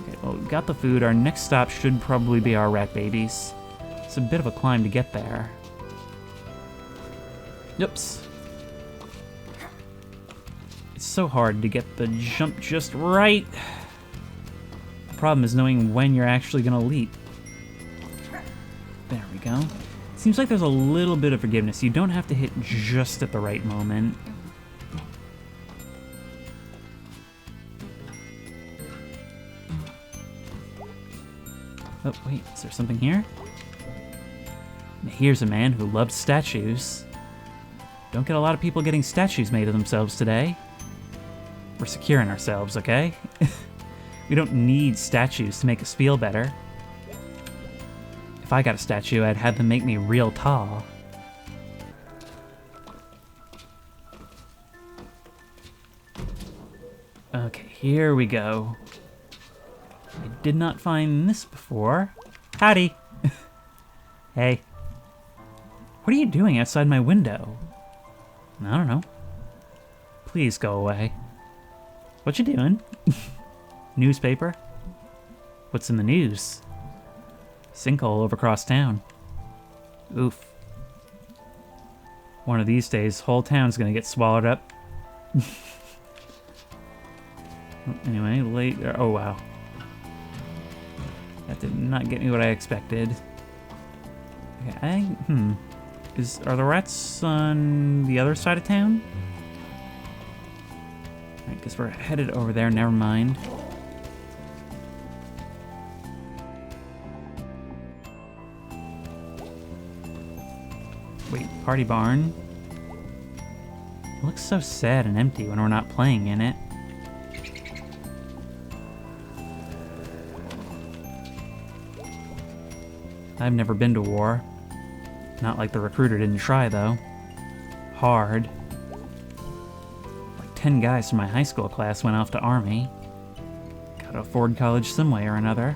Okay, well, we got the food. Our next stop should probably be our rat babies. It's a bit of a climb to get there. Oops. It's so hard to get the jump just right. The problem is knowing when you're actually gonna leap. There we go. Seems like there's a little bit of forgiveness. You don't have to hit just at the right moment. Oh, wait, is there something here? Here's a man who loves statues. Don't get a lot of people getting statues made of themselves today. We're securing ourselves, okay? We don't need statues to make us feel better. If I got a statue, I'd have them make me real tall. Okay, here we go. I did not find this before. Howdy! Hey. What are you doing outside my window? I don't know. Please go away. What you doing? Newspaper? What's in the news? Sinkhole over across town. Oof. One of these days, whole town's gonna get swallowed up. Anyway, later. Oh wow. That did not get me what I expected. Okay, are the rats on the other side of town? Alright, guess we're headed over there, never mind. Wait, party barn? It looks so sad and empty when we're not playing in it. I've never been to war. Not like the recruiter didn't try, though. Hard. Like 10 guys from my high school class went off to Army. Gotta afford college some way or another.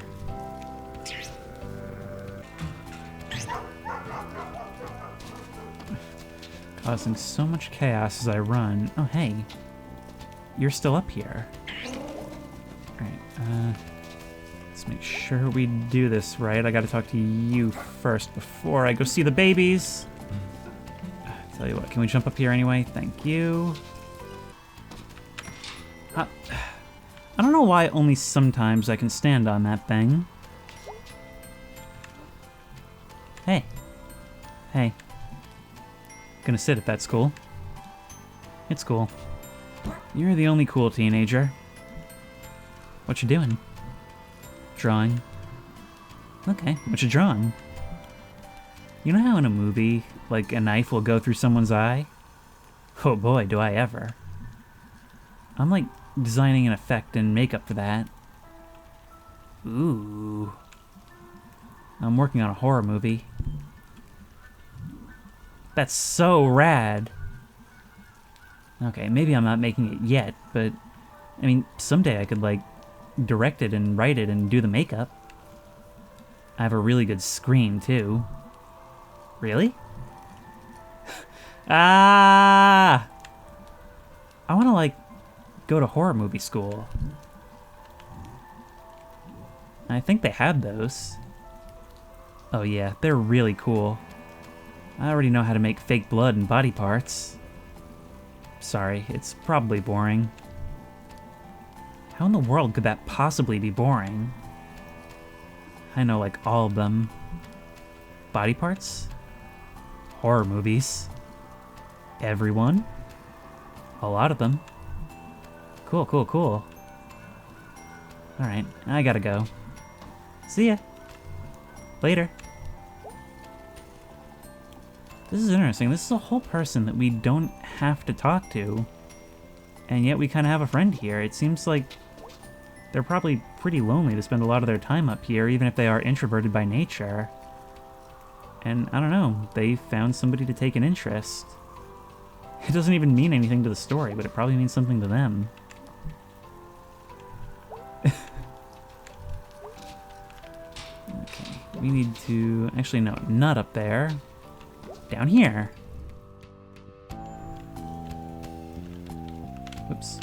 Causing so much chaos as I run. Oh, hey. You're still up here. Alright, let's make sure we do this right. I gotta talk to you first before I go see the babies. Tell you what, can we jump up here anyway? Thank you. I don't know why only sometimes I can stand on that thing. Hey. Hey. Gonna sit if that's cool. It's cool. You're the only cool teenager. What you doing? Drawing. Okay, what you drawing? You know how in a movie, like, a knife will go through someone's eye? Oh boy, do I ever. I'm, like, designing an effect and makeup for that. Ooh. I'm working on a horror movie. That's so rad. Okay, maybe I'm not making it yet, but, I mean, someday I could, like, direct it and write it and do the makeup. I have a really good scream, too. Really? Ah! I want to, like, go to horror movie school. I think they had those. Oh yeah, they're really cool. I already know how to make fake blood and body parts. Sorry, it's probably boring. How in the world could that possibly be boring? I know, like, all of them. Body parts? Horror movies. Everyone? A lot of them. Cool, cool, cool. Alright, I gotta go. See ya. Later. This is interesting. This is a whole person that we don't have to talk to. And yet we kind of have a friend here. It seems like They're probably pretty lonely to spend a lot of their time up here, even if they are introverted by nature. And I don't know, they found somebody to take an interest. It doesn't even mean anything to the story, but it probably means something to them. Okay, we need to... Actually, no, not up there. Down here. Whoops.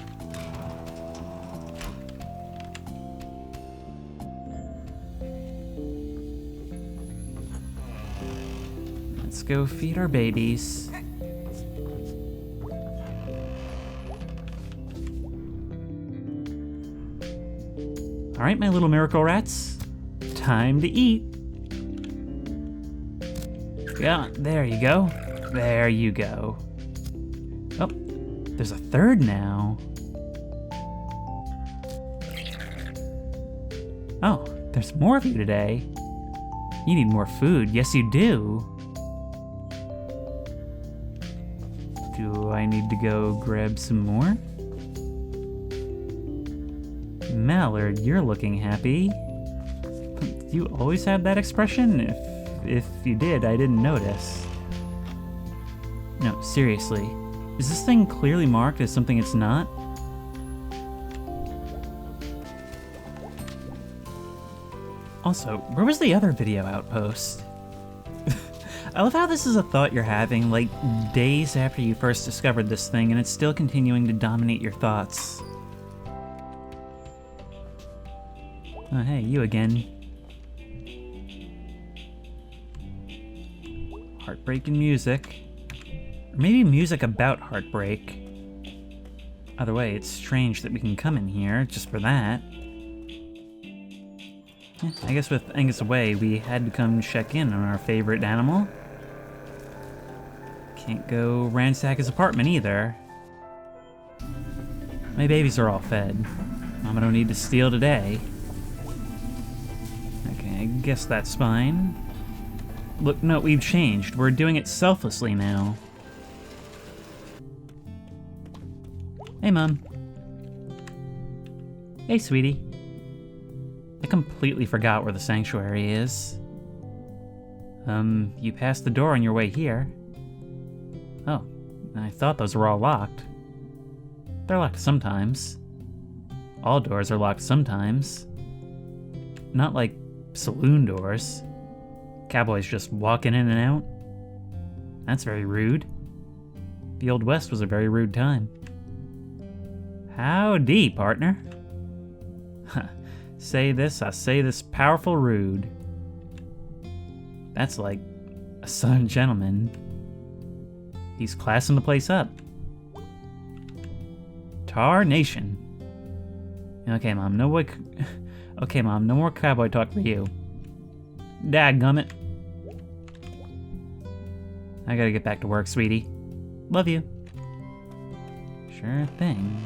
Let's go feed our babies. All right, my little miracle rats. Time to eat. Yeah, there you go. There you go. Oh, there's a third now. Oh, there's more of you today. You need more food. Yes, you do. Do I need to go grab some more? Mallard, you're looking happy. Do you always have that expression? If you did, I didn't notice. No, seriously. Is this thing clearly marked as something it's not? Also, where was the other video outpost? I love how this is a thought you're having, like, days after you first discovered this thing, and it's still continuing to dominate your thoughts. Oh, hey, you again. Heartbreaking music. Or maybe music about heartbreak. Either way, it's strange that we can come in here just for that. I guess with Angus away, we had to come check in on our favorite animal. Can't go ransack his apartment either. My babies are all fed. Mama don't need to steal today. Okay, I guess that's fine. Look, no, we've changed. We're doing it selflessly now. Hey, Mom. Hey, sweetie. I completely forgot where the sanctuary is. You passed the door on your way here. Oh, I thought those were all locked. They're locked sometimes. All doors are locked sometimes. Not like saloon doors. Cowboys just walking in and out. That's very rude. The Old West was a very rude time. Howdy, partner. Say this, I say this powerful rude. That's like a southern gentleman. He's classing the place up. Tarnation. Okay, Mom, no way. Okay, Mom, no more cowboy talk for you. Dadgummit. I gotta get back to work, sweetie. Love you. Sure thing.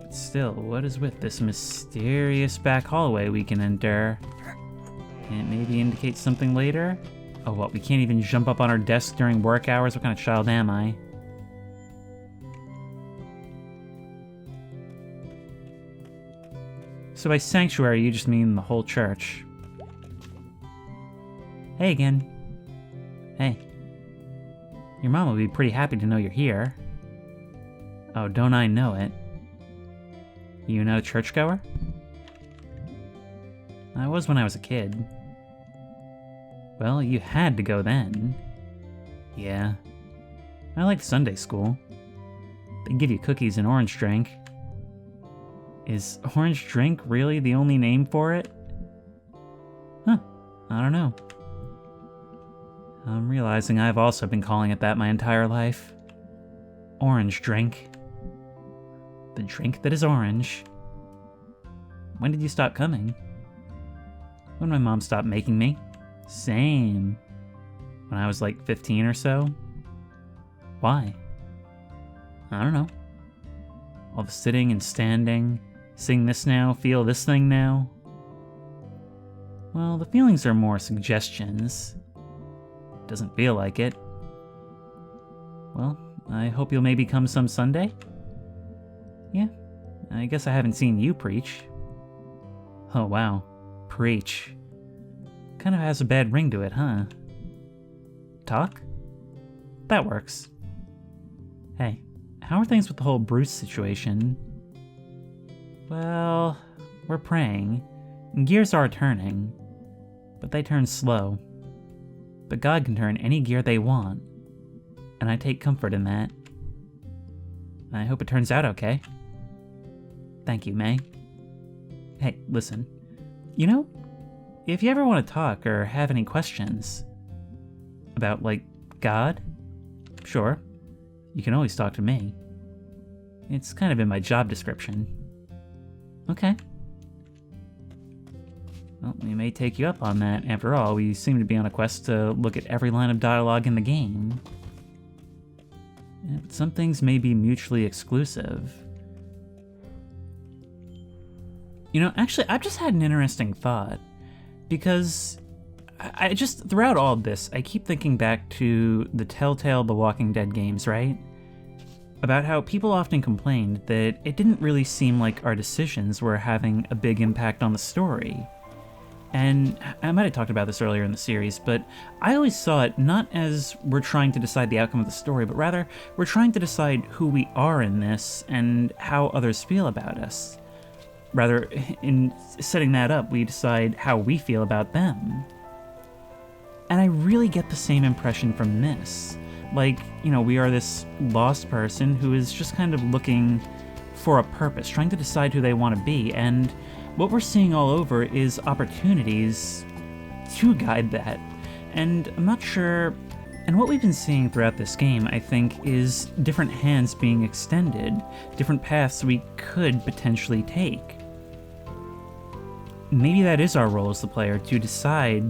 But still, what is with this mysterious back hallway we can enter? Can it maybe indicate something later? Oh, what, we can't even jump up on our desk during work hours? What kind of child am I? So by sanctuary, you just mean the whole church. Hey again. Hey. Your mom will be pretty happy to know you're here. Oh, don't I know it? You not a churchgoer? I was when I was a kid. Well, you had to go then. Yeah. I liked Sunday school. They give you cookies and orange drink. Is orange drink really the only name for it? Huh. I don't know. I'm realizing I've also been calling it that my entire life. Orange drink. The drink that is orange. When did you stop coming? When my mom stopped making me. Same. When I was like 15 or so. Why? I don't know. All the sitting and standing, sing this now, feel this thing now. Well, the feelings are more suggestions. Doesn't feel like it. Well, I hope you'll maybe come some Sunday. Yeah, I guess I haven't seen you preach. Oh wow, preach. Kind of has a bad ring to it, huh? Talk? That works. Hey, how are things with the whole Bruce situation? Well, we're praying. Gears are turning, but they turn slow. But God can turn any gear they want, and I take comfort in that. I hope it turns out okay. Thank you, May. Hey, listen. You know, if you ever want to talk or have any questions about, like, God, sure, you can always talk to me. It's kind of in my job description. Okay. Well, we may take you up on that. After all, we seem to be on a quest to look at every line of dialogue in the game. But some things may be mutually exclusive. You know, actually, I've just had an interesting thought. Because I just, throughout all of this, I keep thinking back to the Telltale The Walking Dead games, right? About how people often complained that it didn't really seem like our decisions were having a big impact on the story. And I might have talked about this earlier in the series, but I always saw it not as we're trying to decide the outcome of the story, but rather we're trying to decide who we are in this and how others feel about us. Rather, in setting that up, we decide how we feel about them. And I really get the same impression from this. Like, you know, we are this lost person who is just kind of looking for a purpose, trying to decide who they want to be, and what we're seeing all over is opportunities to guide that. And I'm not sure, and what we've been seeing throughout this game, I think, is different hands being extended, different paths we could potentially take. Maybe that is our role as the player, to decide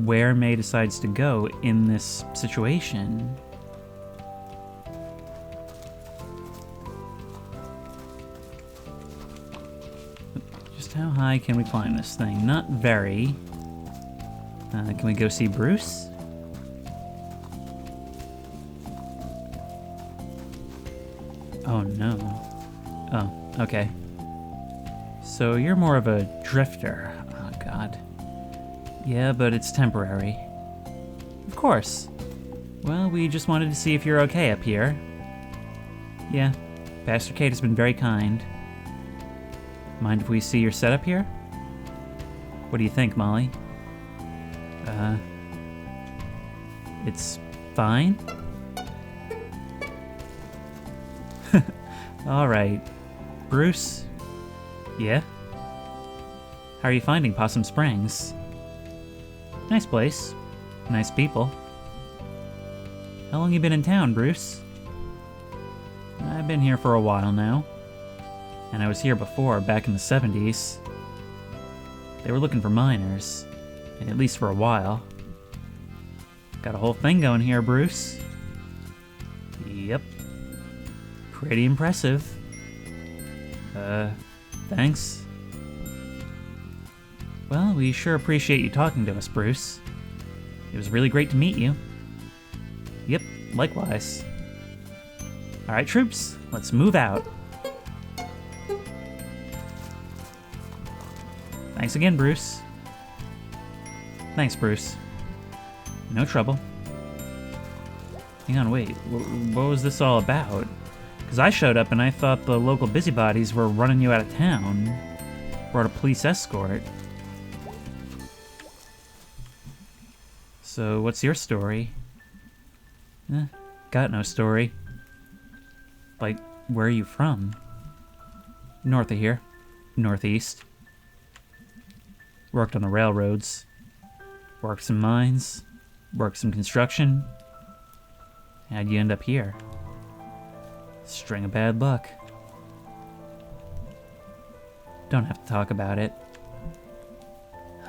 where May decides to go in this situation. Just how high can we climb this thing? Not very. Can we go see Bruce? Oh no. Oh, okay. So you're more of a drifter. Oh god. Yeah, but it's temporary. Of course. Well, we just wanted to see if you're okay up here. Yeah, Pastor Kate has been very kind. Mind if we see your setup here? What do you think, Molly? It's fine? Alright. Bruce? Yeah? How are you finding Possum Springs? Nice place. Nice people. How long you been in town, Bruce? I've been here for a while now. And I was here before, back in the 70s. They were looking for miners. At least for a while. Got a whole thing going here, Bruce. Yep. Pretty impressive. Thanks. Well, we sure appreciate you talking to us, Bruce. It was really great to meet you. Yep, likewise. Alright, troops, let's move out. Thanks again, Bruce. Thanks, Bruce. No trouble. Hang on, wait, what was this all about? Because I showed up and I thought the local busybodies were running you out of town. Brought a police escort. So, what's your story? Got no story. Like, where are you from? North of here. Northeast. Worked on the railroads. Worked some mines. Worked some construction. How'd you end up here? String of bad luck. Don't have to talk about it.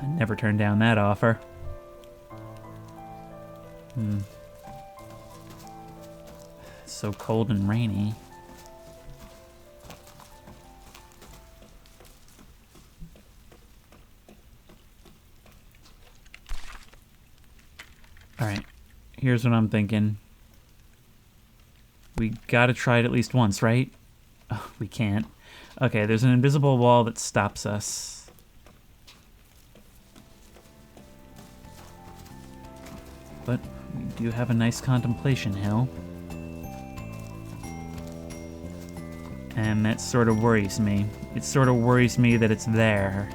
I never turned down that offer. It's so cold and rainy. Alright, here's what I'm thinking. We gotta try it at least once, right? Oh, we can't. Okay, there's an invisible wall that stops us. But we do have a nice contemplation hill. And that sort of worries me. It sort of worries me that it's there.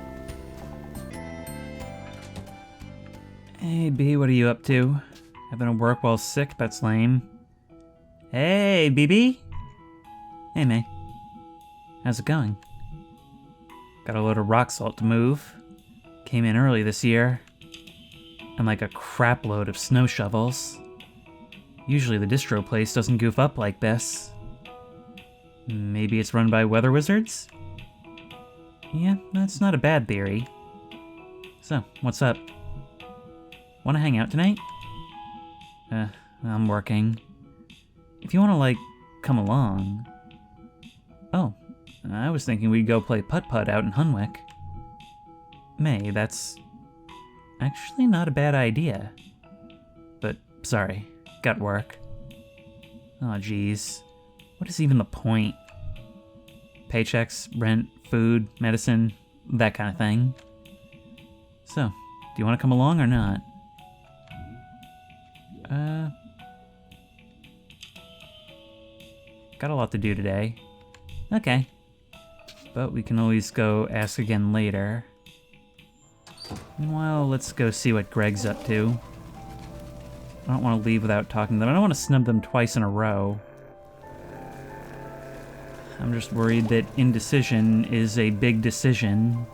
Hey, B, what are you up to? Having to work while sick? That's lame. Hey, BB? Hey, May. How's it going? Got a load of rock salt to move. Came in early this year. And like a crap load of snow shovels. Usually the distro place doesn't goof up like this. Maybe it's run by weather wizards? Yeah, that's not a bad theory. So, what's up? Wanna hang out tonight? I'm working. If you wanna, like, come along... Oh, I was thinking we'd go play putt-putt out in Hunwick. May, that's... actually not a bad idea. But, sorry, got work. Aw, geez. What is even the point? Paychecks, rent, food, medicine, that kind of thing. So, do you want to come along or not? Got a lot to do today. Okay. But we can always go ask again later. Meanwhile, let's go see what Gregg's up to. I don't want to leave without talking to them. I don't want to snub them twice in a row. I'm just worried that indecision is a big decision.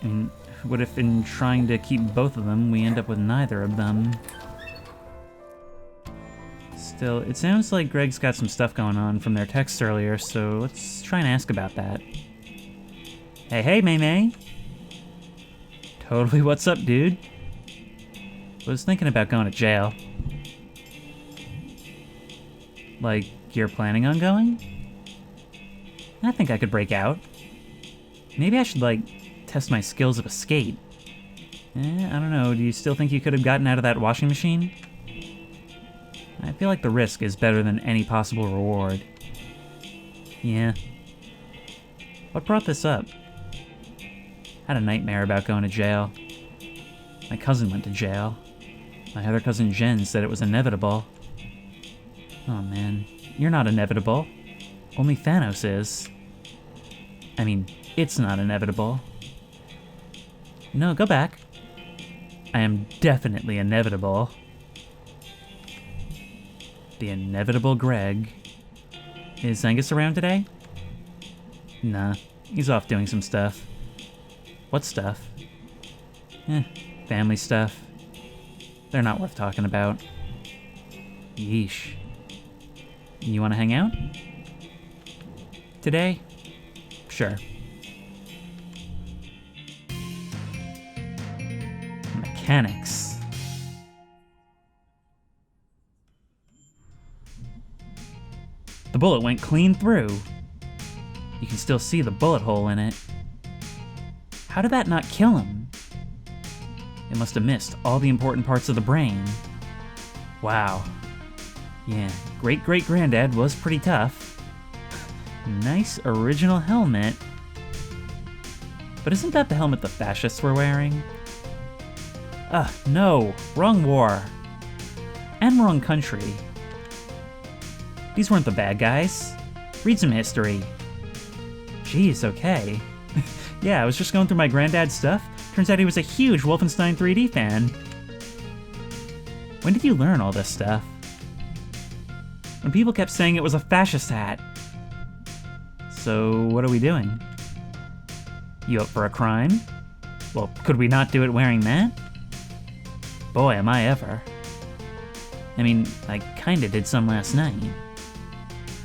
I mean, what if in trying to keep both of them, we end up with neither of them? Still, it sounds like Gregg's got some stuff going on from their text earlier, so let's try and ask about that. Hey, May May. Totally what's up, dude? Was thinking about going to jail. Like, you're planning on going? I think I could break out. Maybe I should, like, test my skills of escape. I don't know, do you still think you could have gotten out of that washing machine? I feel like the risk is better than any possible reward. Yeah. What brought this up? Had a nightmare about going to jail. My cousin went to jail. My other cousin Jen said it was inevitable. Oh man, you're not inevitable. Only Thanos is. I mean, it's not inevitable. No, go back. I am definitely inevitable. The inevitable Gregg. Is Angus around today? Nah, he's off doing some stuff. What stuff? Family stuff. They're not worth talking about. Yeesh. You wanna hang out? Today? Sure. Mechanics. The bullet went clean through. You can still see the bullet hole in it. How did that not kill him? It must have missed all the important parts of the brain. Wow. Yeah, great-great-granddad was pretty tough. Nice original helmet. But isn't that the helmet the fascists were wearing? No, wrong war. And wrong country. These weren't the bad guys. Read some history. Jeez, okay. Yeah, I was just going through my granddad's stuff. Turns out he was a huge Wolfenstein 3D fan. When did you learn all this stuff? When people kept saying it was a fascist hat. So, what are we doing? You up for a crime? Well, could we not do it wearing that? Boy, am I ever. I mean, I kinda did some last night.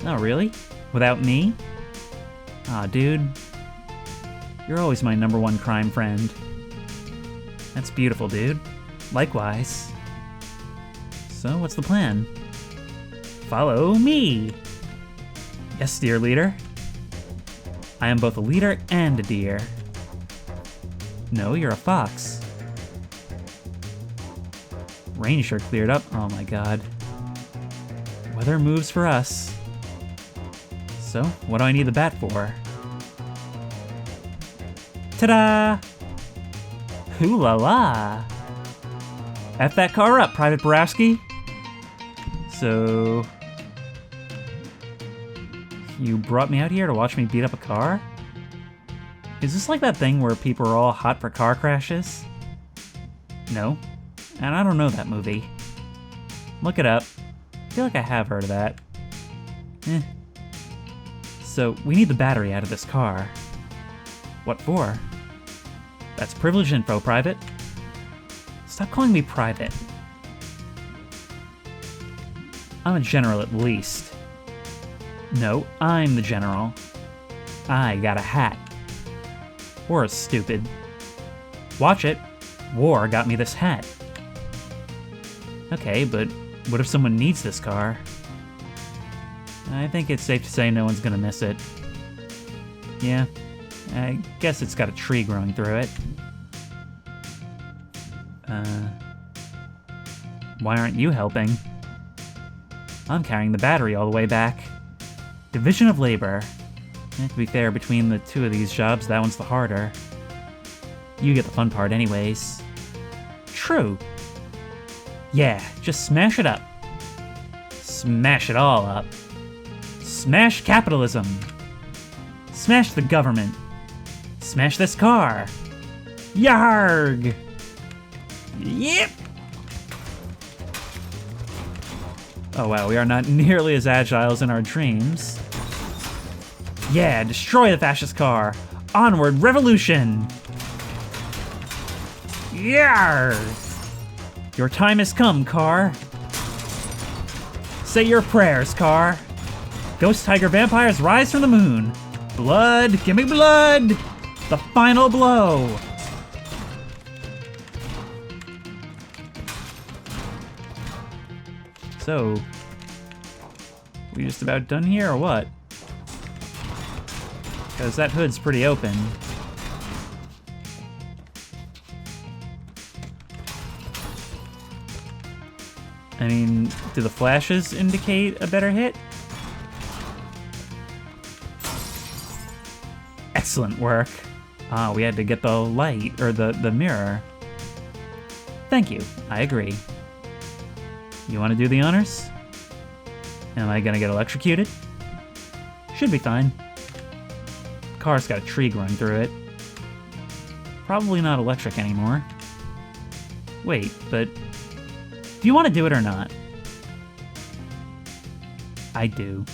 Oh, really? Without me? Aw, dude. You're always my #1 crime friend. That's beautiful, dude. Likewise. So, what's the plan? Follow me! Yes, dear leader. I am both a leader and a deer. No, you're a fox. Rain sure cleared up. Oh my god. Weather moves for us. So, what do I need the bat for? Ta-da! Hoo la la! F that car up, Private Borowski! So... you brought me out here to watch me beat up a car? Is this like that thing where people are all hot for car crashes? No. And I don't know that movie. Look it up. I feel like I have heard of that. So, we need the battery out of this car. What for? That's privileged info, Private. Stop calling me Private. I'm a general at least. No, I'm the general. I got a hat. War is stupid. Watch it. War got me this hat. Okay, but what if someone needs this car? I think it's safe to say no one's gonna miss it. Yeah, I guess it's got a tree growing through it. Why aren't you helping? I'm carrying the battery all the way back. Division of labor. To be fair, between the two of these jobs, that one's the harder. You get the fun part anyways. True. Yeah, just smash it up. Smash it all up. Smash capitalism. Smash the government. Smash this car. Yarg! Yep! Oh wow, we are not nearly as agile as in our dreams. Yeah, destroy the fascist car. Onward, revolution! Yarg! Your time has come, car. Say your prayers, car. Ghost tiger vampires rise from the moon. Blood, give me blood! The final blow! So, we just about done here or what? Because that hood's pretty open. I mean, do the flashes indicate a better hit? Excellent work. Ah, we had to get the light, or the mirror. Thank you, I agree. You want to do the honors? Am I gonna get electrocuted? Should be fine. Car's got a tree growing through it. Probably not electric anymore. Wait, but do you want to do it or not? I do.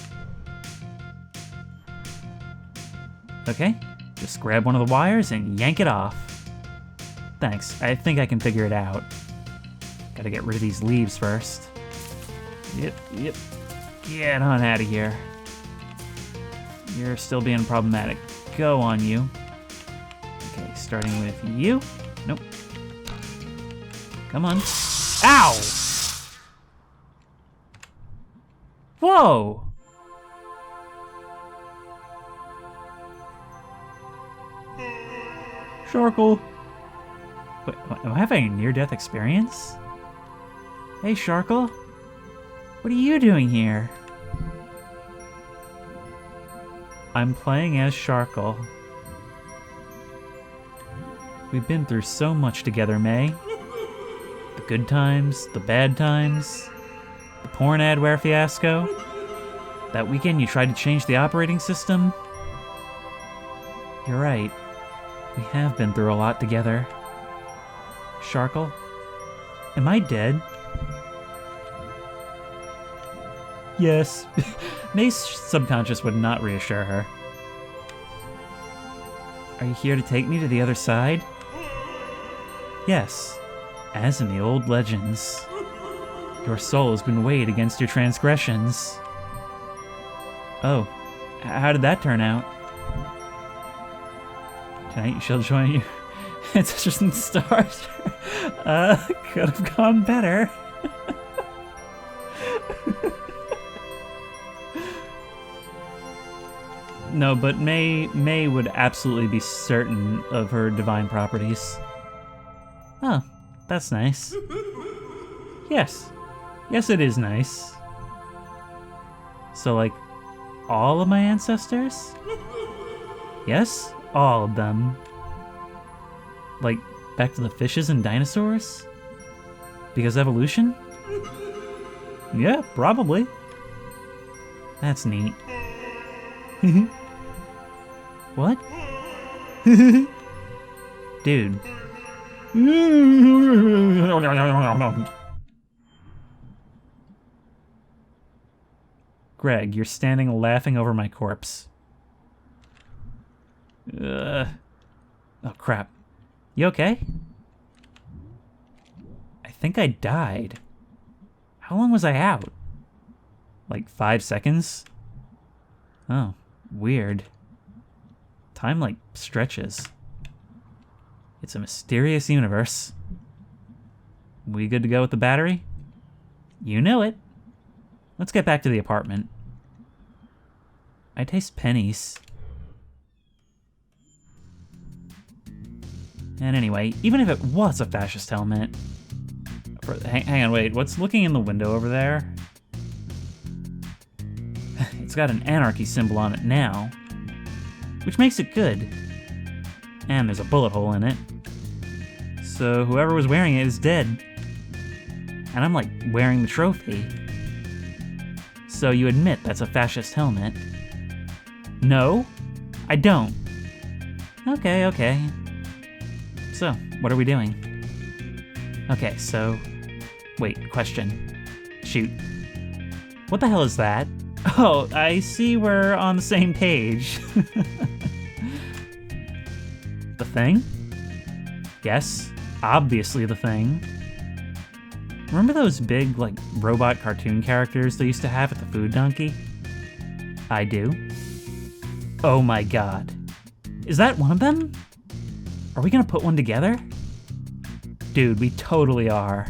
Okay, just grab one of the wires and yank it off. Thanks, I think I can figure it out. Gotta get rid of these leaves first. Yep. Get on out of here. You're still being problematic. Go on, you. Okay, starting with you. Nope. Come on. Ow! Whoa! Shackle. Wait, am I having a near-death experience? Hey, Shackle. What are you doing here? I'm playing as Shackle. We've been through so much together, May. The good times, the bad times, the porn adware fiasco. That weekend you tried to change the operating system. You're right. We have been through a lot together. Shackle, am I dead? Yes. May's subconscious would not reassure her. Are you here to take me to the other side? Yes, as in the old legends. Your soul has been weighed against your transgressions. Oh, how did that turn out? Tonight she'll join you. It's just in stars. Could have gone better. No, but May would absolutely be certain of her divine properties. Oh, that's nice. Yes, it is nice. So, like, all of my ancestors? Yes, all of them. Like, back to the fishes and dinosaurs? Because evolution? Yeah, probably. That's neat. What? Dude. Gregg, you're standing laughing over my corpse. Oh crap. You okay? I think I died. How long was I out? Like 5 seconds? Oh, weird. Time, like, stretches. It's a mysterious universe. We good to go with the battery? You know it. Let's get back to the apartment. I taste pennies. And anyway, even if it was a fascist helmet... Hang on, wait, what's looking in the window over there? It's got an anarchy symbol on it now, which makes it good. And there's a bullet hole in it. So whoever was wearing it is dead. And I'm like wearing the trophy. So you admit that's a fascist helmet? No, I don't. Okay. So, what are we doing? Okay, so... Wait, question. Shoot. What the hell is that? Oh, I see we're on the same page. The Thing? Yes, obviously The Thing. Remember those big, like, robot cartoon characters they used to have at the food donkey? I do. Oh my god. Is that one of them? Are we gonna put one together? Dude, we totally are.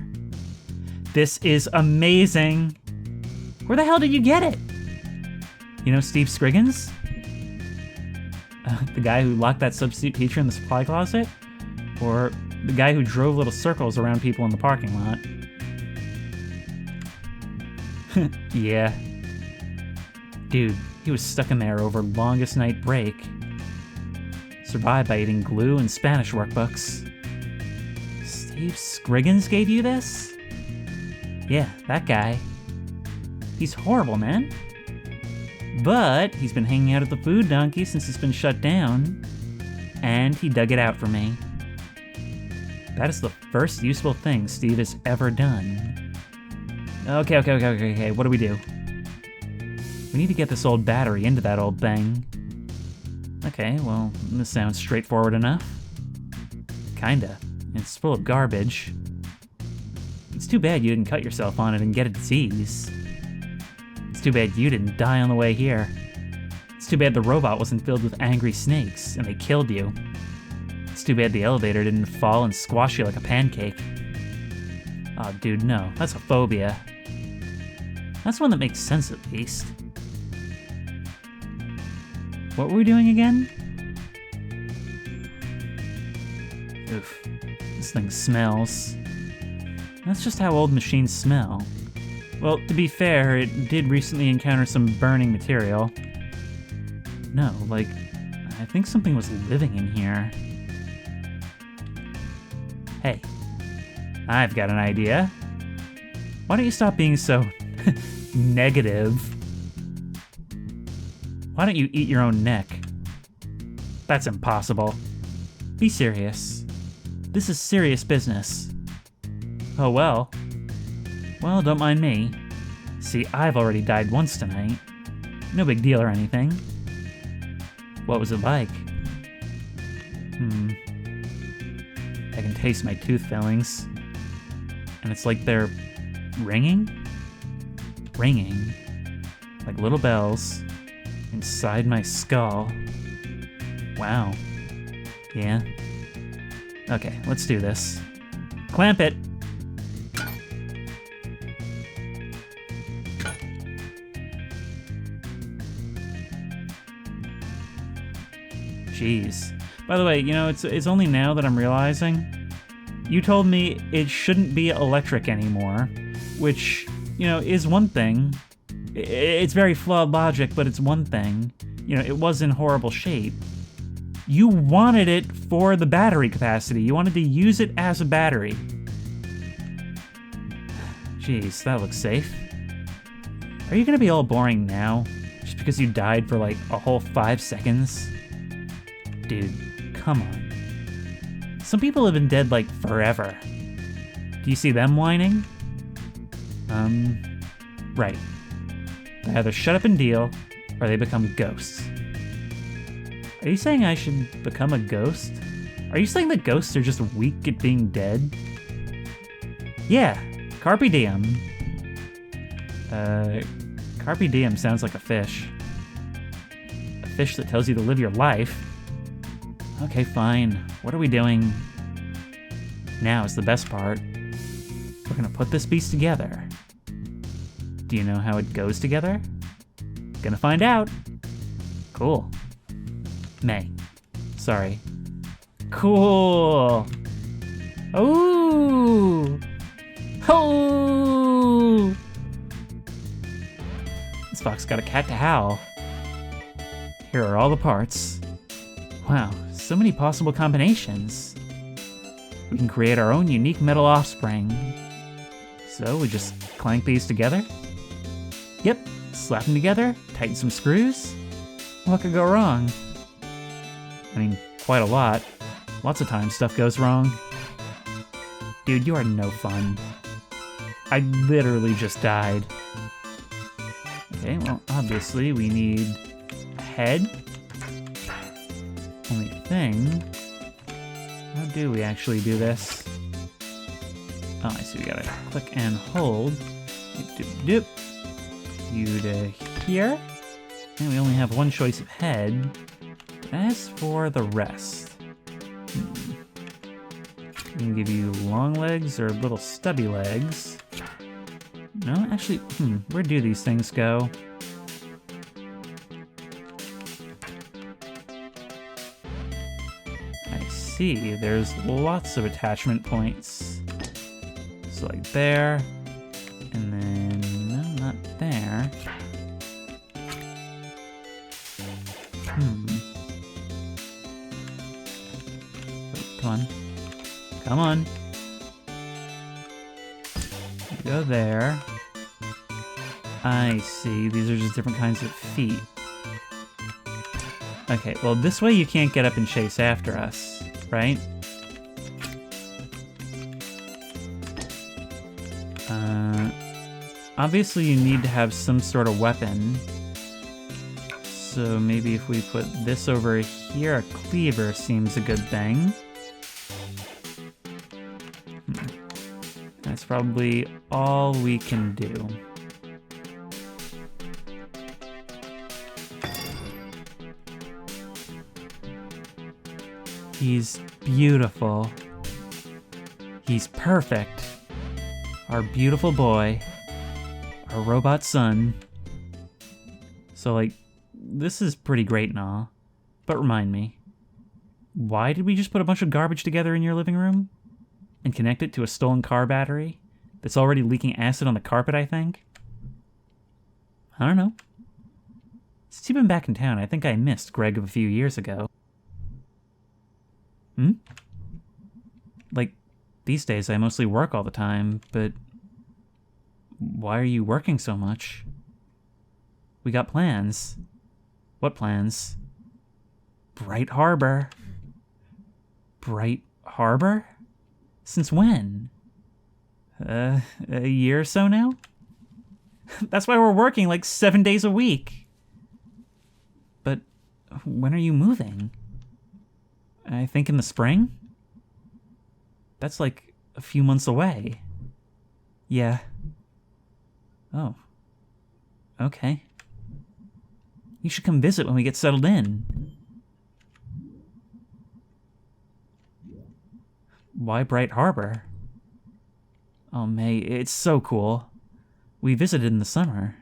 This is amazing. Where the hell did you get it? You know Steve Scriggins? The guy who locked that substitute teacher in the supply closet? Or the guy who drove little circles around people in the parking lot? Yeah. Dude, he was stuck in there over longest night break. Survived by eating glue and Spanish workbooks. Steve Scriggins gave you this? Yeah, that guy. He's horrible, man. But he's been hanging out at the food donkey since it's been shut down. And he dug it out for me. That is the first useful thing Steve has ever done. Okay. What do we do? We need to get this old battery into that old thing. Okay, well, this sounds straightforward enough. Kinda. It's full of garbage. It's too bad you didn't cut yourself on it and get a disease. It's too bad you didn't die on the way here. It's too bad the robot wasn't filled with angry snakes and they killed you. It's too bad the elevator didn't fall and squash you like a pancake. Oh, dude, no. That's a phobia. That's one that makes sense, at least. What were we doing again? Oof. This thing smells. That's just how old machines smell. Well, to be fair, it did recently encounter some burning material. No, like, I think something was living in here. Hey, I've got an idea. Why don't you stop being so negative? Why don't you eat your own neck? That's impossible. Be serious. This is serious business. Oh well. Well, don't mind me. See, I've already died once tonight. No big deal or anything. What was it like? I can taste my tooth fillings. And it's like they're ringing? Ringing. Like little bells. Inside my skull. Wow. Yeah. Okay, let's do this. Clamp it! Jeez. By the way, you know, it's only now that I'm realizing. You told me it shouldn't be electric anymore, which, you know, is one thing. It's very flawed logic, but it's one thing. You know, it was in horrible shape. You wanted it for the battery capacity. You wanted to use it as a battery. Jeez, that looks safe. Are you gonna be all boring now? Just because you died for like a whole 5 seconds? Dude, come on. Some people have been dead like forever. Do you see them whining? Right. They either shut up and deal, or they become ghosts. Are you saying I should become a ghost? Are you saying that ghosts are just weak at being dead? Yeah, carpe diem. Carpe diem sounds like a fish. A fish that tells you to live your life. Okay, fine. What are we doing? Now is the best part. We're gonna put this piece together. Do you know how it goes together? Gonna find out. Cool. May. Sorry. Cool. Ooh. Oh. This fox got a cat to howl. Here are all the parts. Wow, so many possible combinations. We can create our own unique metal offspring. So we just clank these together? Yep, slap them together, tighten some screws. What could go wrong? I mean, quite a lot. Lots of times stuff goes wrong. Dude, you are no fun. I literally just died. Okay, well, obviously we need a head. Only thing, how do we actually do this? Oh, I see, we gotta click and hold. Doop, doop. You to here. And we only have one choice of head. As for the rest, we can give you long legs or little stubby legs. No, actually, where do these things go? I see, there's lots of attachment points. So like there, and then, no, not there. Come on. Come on. Go there. I see. These are just different kinds of feet. Okay, well, this way you can't get up and chase after us, right? Obviously you need to have some sort of weapon. So maybe if we put this over here, a cleaver seems a good thing. That's probably all we can do. He's beautiful. He's perfect. Our beautiful boy. Our robot son. So, like, this is pretty great and all. But remind me, why did we just put a bunch of garbage together in your living room? And connect it to a stolen car battery that's already leaking acid on the carpet, I think? I don't know. Since you've been back in town, I think I missed Gregg of a few years ago. Like, these days I mostly work all the time, but why are you working so much? We got plans. What plans? Bright Harbor. Bright Harbor? Since when? A year or so now? That's why we're working like 7 days a week. But when are you moving? I think in the spring? That's like a few months away. Yeah. Oh. Okay. You should come visit when we get settled in. Why Bright Harbor? Oh, May, it's so cool. We visited in the summer.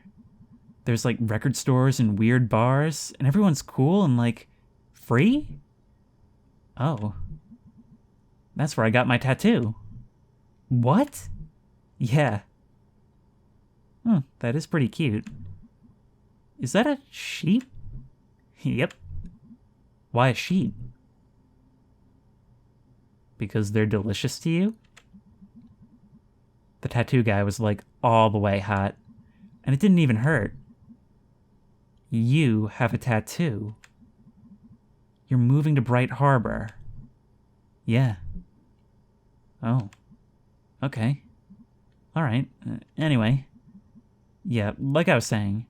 There's like record stores and weird bars, and everyone's cool and like free? Oh. That's where I got my tattoo. What? Yeah. That is pretty cute. Is that a sheep? Yep. Why a sheep? Because they're delicious to you? The tattoo guy was like all the way hot, and it didn't even hurt. You have a tattoo. You're moving to Bright Harbor. Yeah. Oh. Okay. Alright. Anyway. Yeah, like I was saying,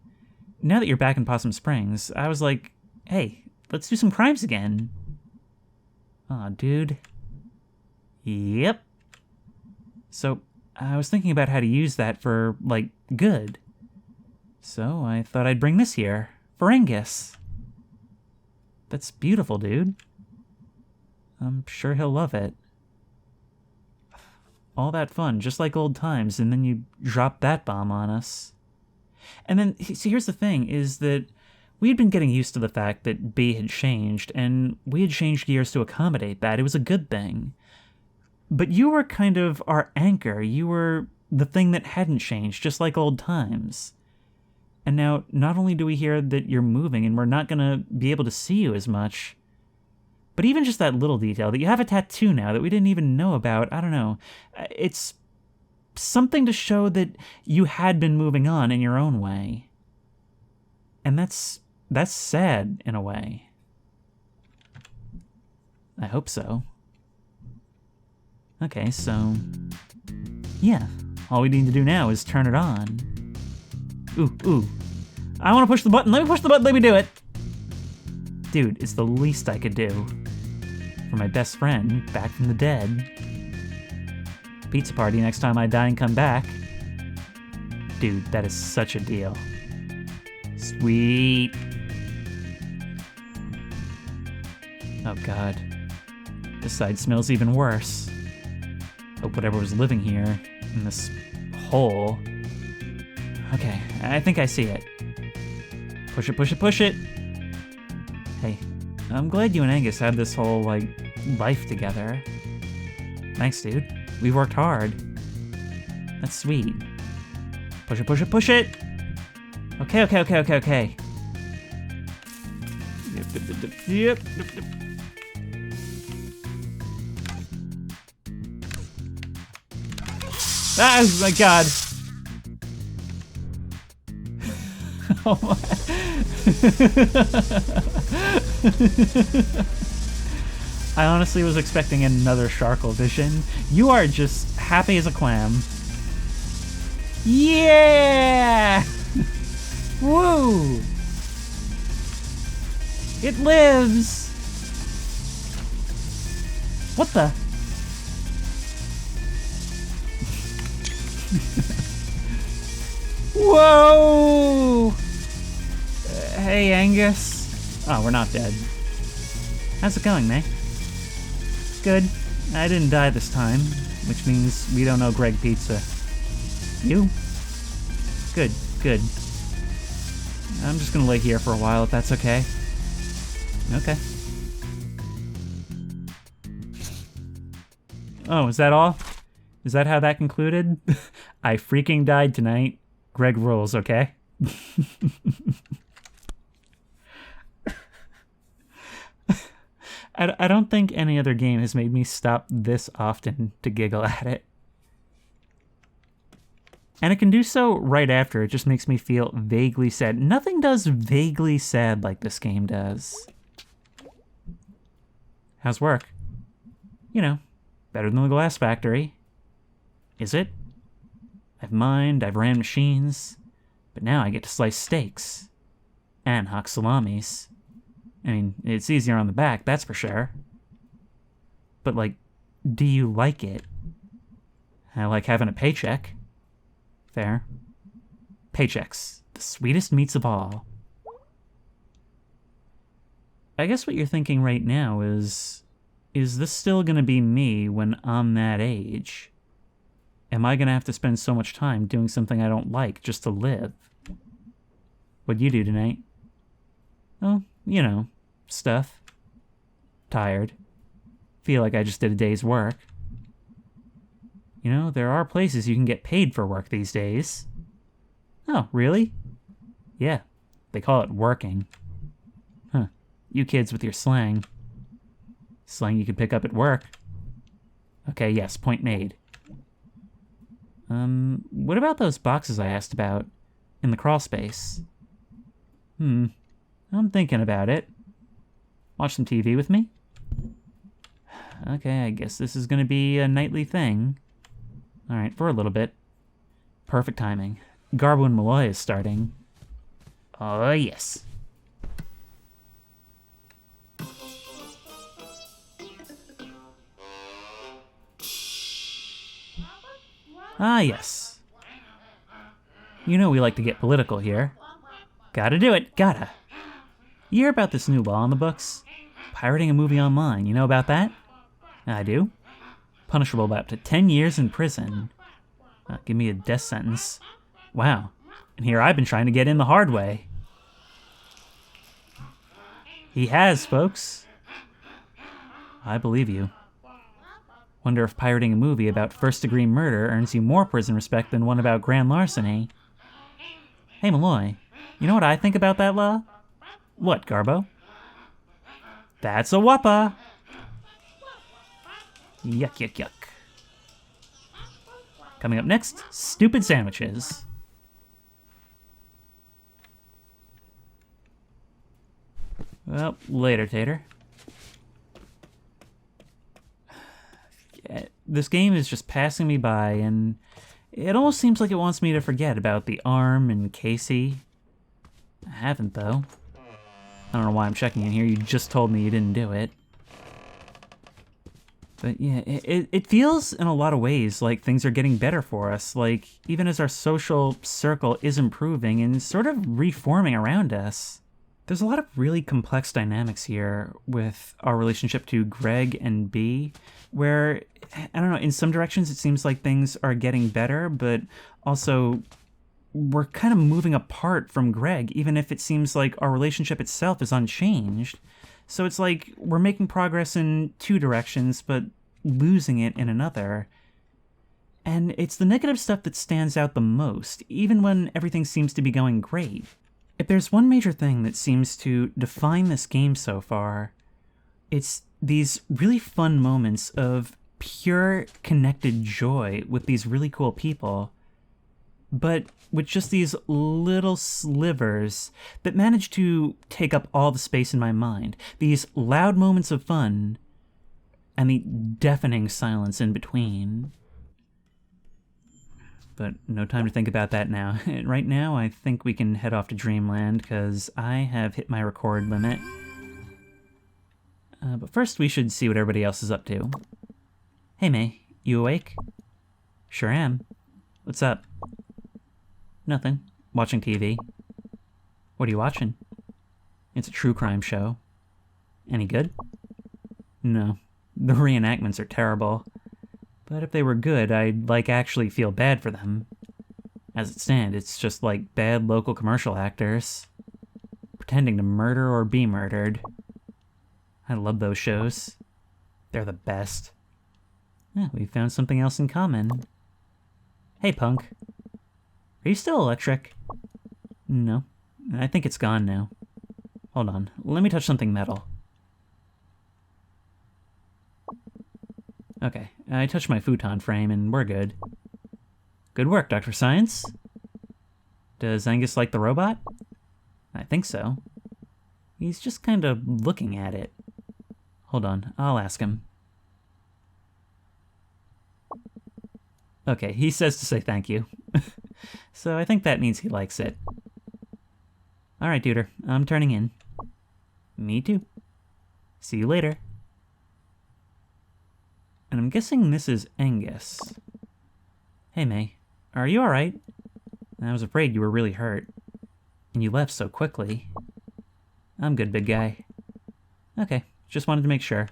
now that you're back in Possum Springs, I was like, hey, let's do some crimes again. Aw, dude. Yep. So, I was thinking about how to use that for, like, good. So, I thought I'd bring this here, for Angus. That's beautiful, dude. I'm sure he'll love it. All that fun, just like old times, and then you drop that bomb on us. And then, see, here's the thing, is that we had been getting used to the fact that B had changed, and we had changed gears to accommodate that. It was a good thing. But you were kind of our anchor. You were the thing that hadn't changed, just like old times. And now, not only do we hear that you're moving and we're not going to be able to see you as much, but even just that little detail, that you have a tattoo now that we didn't even know about, I don't know. It's something to show that you had been moving on in your own way. And that's sad, in a way. I hope so. Okay, so... yeah, all we need to do now is turn it on. Ooh. I want to push the button. Let me push the button. Let me do it. Dude, it's the least I could do. For my best friend, back from the dead. Pizza party next time I die and come back. Dude, that is such a deal. Sweet. Oh god. This side smells even worse. Hope whatever was living here, in this hole... Okay, I think I see it. Push it, push it, push it! Hey, I'm glad you and Angus had this whole, like, life together. Thanks, dude. We've worked hard. That's sweet. Push it, push it, push it! Okay. Yep. Oh my god! Oh my. I honestly was expecting another Shackle vision. You are just happy as a clam. Yeah! Woo! It lives! What the? Whoa! Hey, Angus. Oh, we're not dead. How's it going, May? Good. I didn't die this time, which means we don't know Gregg Pizza. You? Good. I'm just gonna lay here for a while if that's okay. Okay. Oh, is that all? Is that how that concluded? I freaking died tonight. Gregg rules, okay? I don't think any other game has made me stop this often to giggle at it. And it can do so right after. It just makes me feel vaguely sad. Nothing does vaguely sad like this game does. How's work? You know, better than the glass factory. Is it? I've mined, I've ran machines, but now I get to slice steaks. And hock salamis. I mean, it's easier on the back, that's for sure. But, like, do you like it? I like having a paycheck. Fair. Paychecks. The sweetest meats of all. I guess what you're thinking right now is this still gonna be me when I'm that age? Am I gonna have to spend so much time doing something I don't like just to live? What'd you do tonight? Oh, you know, stuff. Tired. Feel like I just did a day's work. You know, there are places you can get paid for work these days. Oh, really? Yeah. They call it working. Huh. You kids with your slang. Slang you could pick up at work. Okay, yes, point made. What about those boxes I asked about in the crawl space? I'm thinking about it. Watch some TV with me? Okay, I guess this is gonna be a nightly thing. Alright, for a little bit. Perfect timing. Garbo and Malloy is starting. Oh, yes. Ah, yes. You know we like to get political here. Gotta do it, gotta. You hear about this new law on the books? Pirating a movie online, you know about that? I do. Punishable by up to 10 years in prison. Give me a death sentence. Wow. And here I've been trying to get in the hard way. He has, folks. I believe you. Wonder if pirating a movie about first-degree murder earns you more prison respect than one about grand larceny. Hey, Malloy, you know what I think about that law? What, Garbo? That's a whoppa! Yuck, yuck, yuck. Coming up next, stupid sandwiches. Well, later, Tater. This game is just passing me by, and it almost seems like it wants me to forget about the arm and Casey. I haven't, though. I don't know why I'm checking in here. You just told me you didn't do it. But yeah, it feels in a lot of ways like things are getting better for us. Like, even as our social circle is improving and sort of reforming around us. There's a lot of really complex dynamics here with our relationship to Gregg and B, where, I don't know, in some directions it seems like things are getting better, but also we're kind of moving apart from Gregg, even if it seems like our relationship itself is unchanged. So it's like we're making progress in two directions, but losing it in another. And it's the negative stuff that stands out the most, even when everything seems to be going great. If there's one major thing that seems to define this game so far, it's these really fun moments of pure connected joy with these really cool people, but with just these little slivers that manage to take up all the space in my mind. These loud moments of fun and the deafening silence in between. But no time to think about that now. Right now, I think we can head off to Dreamland, because I have hit my record limit. But first, we should see what everybody else is up to. Hey, May. You awake? Sure am. What's up? Nothing. Watching TV. What are you watching? It's a true crime show. Any good? No. The reenactments are terrible. But if they were good, I'd, actually feel bad for them. As it stands, it's just like bad local commercial actors. Pretending to murder or be murdered. I love those shows. They're the best. Yeah, we found something else in common. Hey, punk. Are you still electric? No. I think it's gone now. Hold on. Let me touch something metal. Okay, I touched my futon frame and we're good. Good work, Dr. Science. Does Angus like the robot? I think so. He's just kind of looking at it. Hold on, I'll ask him. Okay, he says to say thank you. So I think that means he likes it. Alright, Duder, I'm turning in. Me too. See you later. And I'm guessing this is Angus. Hey, May. Are you alright? I was afraid you were really hurt. And you left so quickly. I'm good, big guy. Okay, just wanted to make sure.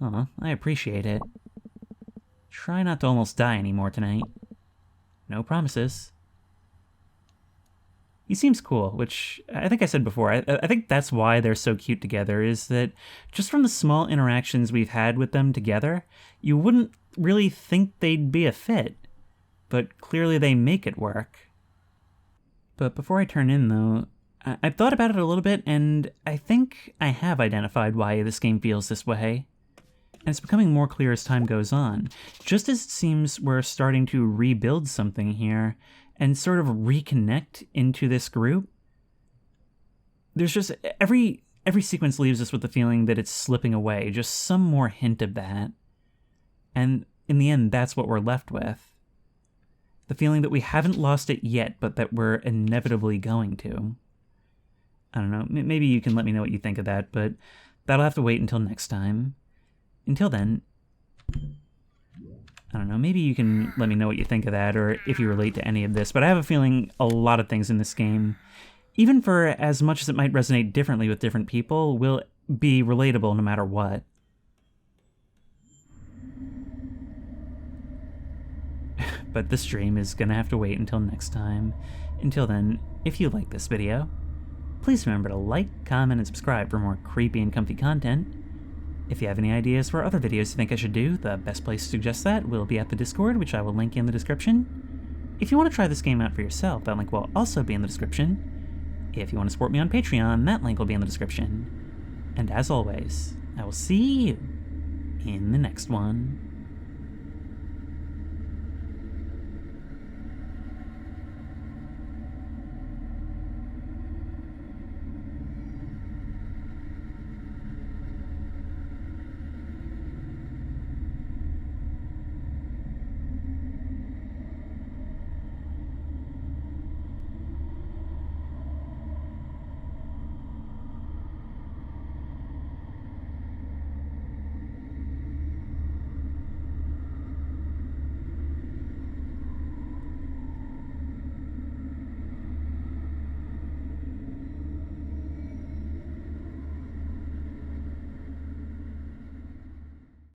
Aw, I appreciate it. Try not to almost die anymore tonight. No promises. He seems cool, which I think I said before. I think that's why they're so cute together, is that just from the small interactions we've had with them together, you wouldn't really think they'd be a fit. But clearly they make it work. But before I turn in, though, I've thought about it a little bit, and I think I have identified why this game feels this way. And it's becoming more clear as time goes on. Just as it seems we're starting to rebuild something here, and sort of reconnect into this group, there's just every sequence leaves us with the feeling that it's slipping away, just some more hint of that. And in the end, that's what we're left with. The feeling that we haven't lost it yet, but that we're inevitably going to. I don't know, maybe you can let me know what you think of that, but that'll have to wait until next time. Until then, I don't know, maybe you can let me know what you think of that, or if you relate to any of this, but I have a feeling a lot of things in this game, even for as much as it might resonate differently with different people, will be relatable no matter what. But the stream is gonna have to wait until next time. Until then, if you like this video, please remember to like, comment, and subscribe for more creepy and comfy content. If you have any ideas for other videos you think I should do, the best place to suggest that will be at the Discord, which I will link in the description. If you want to try this game out for yourself, that link will also be in the description. If you want to support me on Patreon, that link will be in the description. And as always, I will see you in the next one.